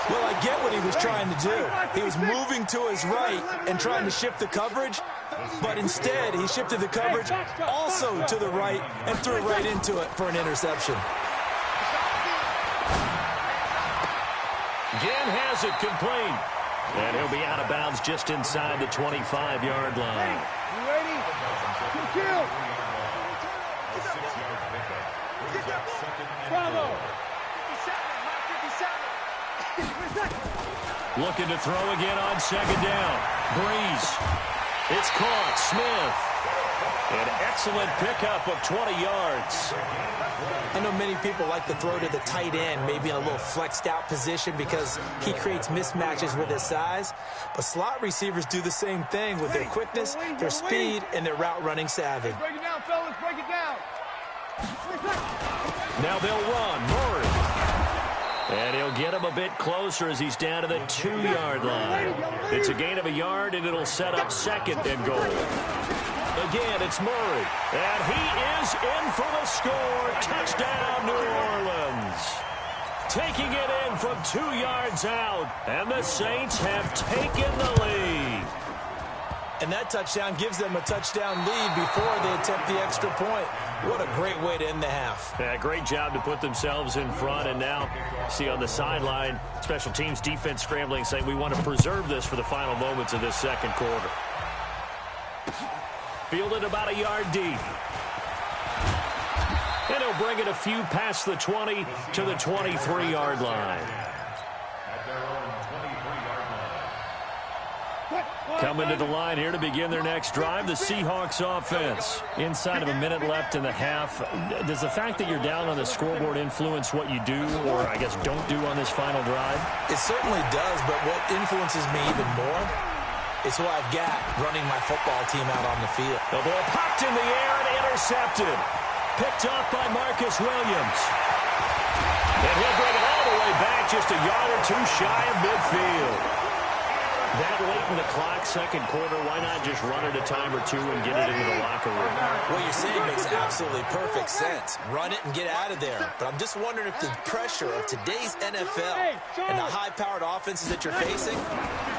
Well, I get what he was trying to do. He was moving to his right and trying to shift the coverage, but instead he shifted the coverage also to the right and threw right into it for an interception. Ginn has it complete, and he'll be out of bounds just inside the 25-yard line. You ready? Kill. Bravo. 57. Looking to throw again on 2nd down. Breeze. It's caught. Smith. An excellent pickup of 20 yards. I know many people like to throw to the tight end, maybe in a little flexed out position because he creates mismatches with his size. But slot receivers do the same thing with their quickness, their speed, and their route running savvy. Break it down, fellas. Break it down. Now they'll run. Murray. And he'll get him a bit closer as he's down to the 2-yard line. It's a gain of a yard, and it'll set up 2nd and goal. Again, it's Murray. And he is in for the score. Touchdown, New Orleans. Taking it in from 2 yards out. And the Saints have taken the lead. And that touchdown gives them a touchdown lead before they attempt the extra point. What a great way to end the half. Yeah, great job to put themselves in front. And now, see on the sideline, special teams defense scrambling, saying we want to preserve this for the final moments of this 2nd quarter. Fielded about a yard deep. And he'll bring it a few past the 20 to the 23-yard line. Coming to the line here to begin their next drive, the Seahawks offense. Inside of a minute left in the half. Does the fact that you're down on the scoreboard influence what you do, or I guess don't do on this final drive? It certainly does, but what influences me even more is who I've got running my football team out on the field. The ball popped in the air and intercepted. Picked off by Marcus Williams. And he'll bring it all the way back just a yard or two shy of midfield. That late in the clock, 2nd quarter, why not just run it a time or two and get it into the locker room? What you're saying makes absolutely perfect sense. Run it and get out of there. But I'm just wondering if the pressure of today's NFL and the high-powered offenses that you're facing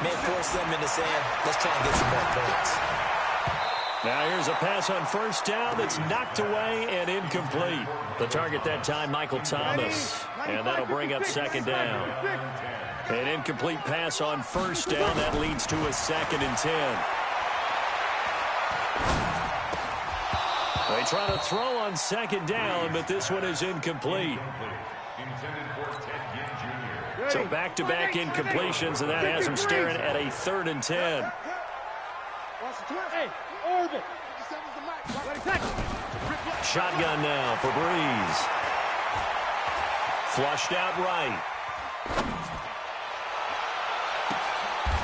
may force them into saying, let's try and get some more points. Now here's a pass on 1st down that's knocked away and incomplete. The target that time, Michael Thomas. And that'll bring up 2nd down. An incomplete pass on 1st down. That leads to a 2nd and 10. They try to throw on second down, but this one is incomplete. So back-to-back incompletions, and that has him staring at a 3rd and 10. Shotgun now for Breeze. Flushed out right.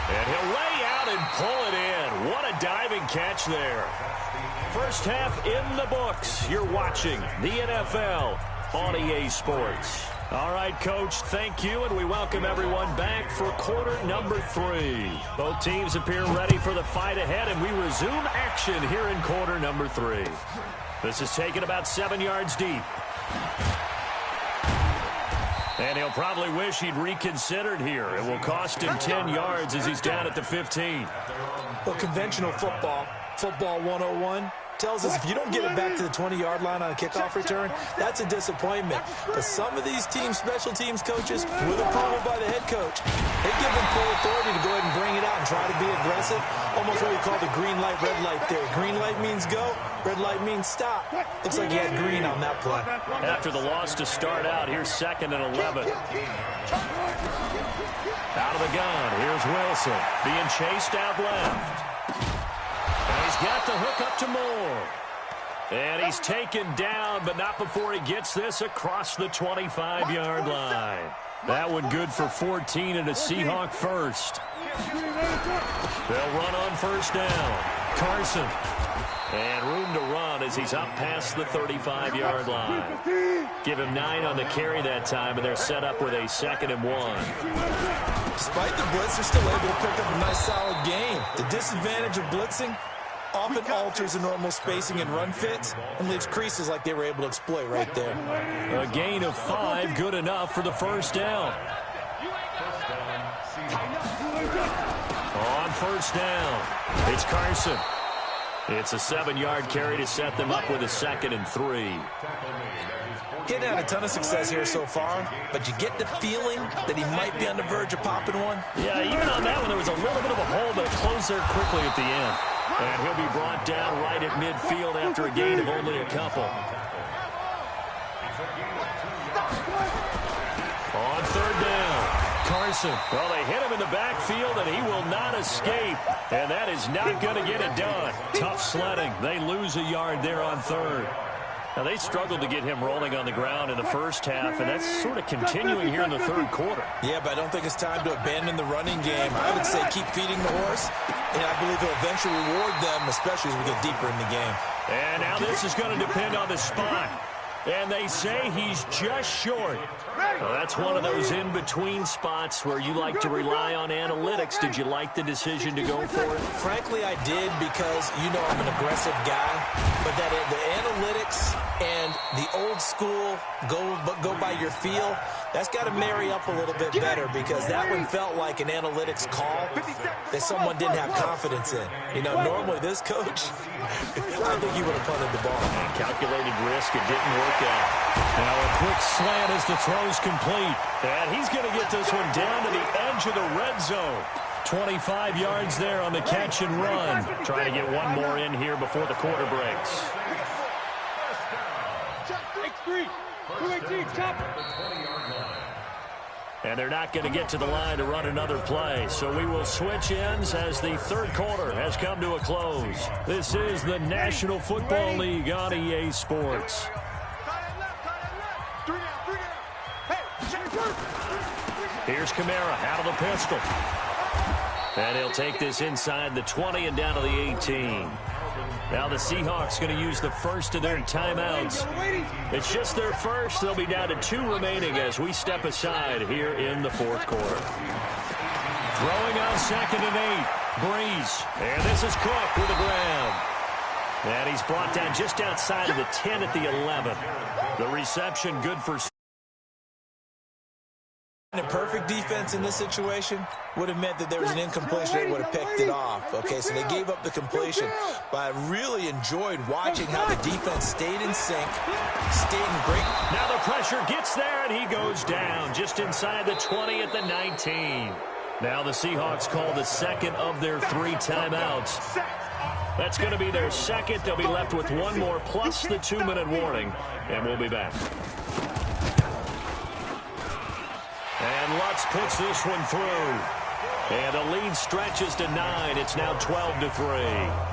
And he'll lay out and pull it in. What a diving catch there. First half in the books. You're watching the NFL on EA Sports. All right, Coach, thank you, and we welcome everyone back for quarter number 3. Both teams appear ready for the fight ahead, and we resume action here in quarter number 3. This is taken about 7 yards deep. And he'll probably wish he'd reconsidered here. It will cost him 10 yards as he's down at the 15. Well, conventional football 101, tells us if you don't get it back to the 20-yard line on a kickoff return, that's a disappointment. But some of these teams, special teams coaches, with approval by the head coach, they give them full authority to go ahead and bring it out and try to be aggressive. Almost what we call the green light, red light theory. Green light means go, red light means stop. Looks like he had green on that play. After the loss to start out, here's 2nd and 11. Out of the gun, here's Wilson, being chased out left. And he's got the hook up to Moore. And he's taken down, but not before he gets this across the 25-yard line. That one good for 14 and a Seahawk first. They'll run on first down. Carson. And room to run as he's up past the 35-yard line. Give him 9 on the carry that time, and they're set up with a 2nd and 1. Despite the blitz, they're still able to pick up a nice solid game. The disadvantage of blitzing often alters the normal spacing and run fits and leaves creases like they were able to exploit right there. A gain of 5, good enough for the first down. On first down, it's Carson. It's a 7-yard carry to set them up with a 2nd and 3. Getting had a ton of success here so far, but you get the feeling that he might be on the verge of popping one. Yeah, even on that one, there was a little bit of a hole, but it closed there quickly at the end. And he'll be brought down right at midfield after a gain of only a couple. On third down, Carson. Well, they hit him in the backfield, and he will not escape. And that is not going to get it done. Tough sledding. They lose a yard there on third. Now, they struggled to get him rolling on the ground in the first half, and that's sort of continuing here in the third quarter. Yeah, but I don't think it's time to abandon the running game. I would say keep feeding the horse, and I believe he'll eventually reward them, especially as we get deeper in the game. And now this is going to depend on the spot. And they say he's just short. Well, that's one of those in-between spots where you like to rely on analytics. Did you like the decision to go for it? Frankly, I did because, you know, I'm an aggressive guy. But that the analytics and the old school go by your feel, that's got to marry up a little bit better because that one felt like an analytics call that someone didn't have confidence in. You know, normally this coach, I think he would have punted the ball. And calculated risk, it didn't work out. Now a quick slant as the throw's complete. And he's going to get this one down to the edge of the red zone. 25 yards there on the catch and run. Trying to get one more in here before the quarter breaks. And they're not going to get to the line to run another play. So we will switch ends as the third quarter has come to a close. This is the National Football League on EA Sports. Here's Kamara out of the pistol. And he'll take this inside the 20 and down to the 18. Now the Seahawks going to use the first of their timeouts. It's just their first. They'll be down to 2 remaining as we step aside here in the fourth quarter. Throwing on 2nd and 8. Breeze. And this is Cook with a grab. And he's brought down just outside of the 10 at the 11. The reception good for... A perfect defense in this situation would have meant that there was an incompletion. They would have picked it off. Okay, so they gave up the completion. But I really enjoyed watching how the defense stayed in sync, stayed in great. Now the pressure gets there, and he goes down just inside the 20 at the 19. Now the Seahawks call the second of their 3 timeouts. That's going to be their second. They'll be left with one more plus the 2-minute warning, and we'll be back. And Lutz puts this one through. And the lead stretches to 9. It's now 12-3.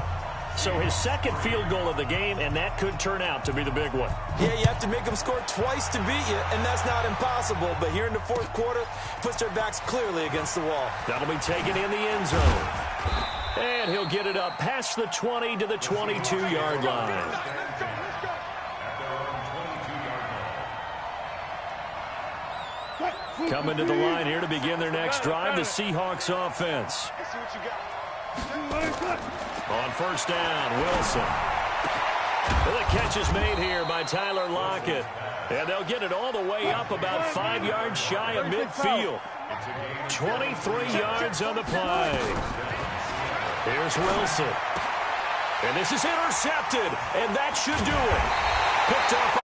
So his second field goal of the game, and that could turn out to be the big one. Yeah, you have to make them score twice to beat you, and that's not impossible. But here in the fourth quarter, puts their backs clearly against the wall. That'll be taken in the end zone. And he'll get it up past the 20 to the 22-yard line. Coming to the line here to begin their next drive, the Seahawks offense. On first down, Wilson. The catch is made here by Tyler Lockett. And they'll get it all the way up about 5 yards shy of midfield. 23 yards on the play. Here's Wilson. And this is intercepted. And that should do it. Picked up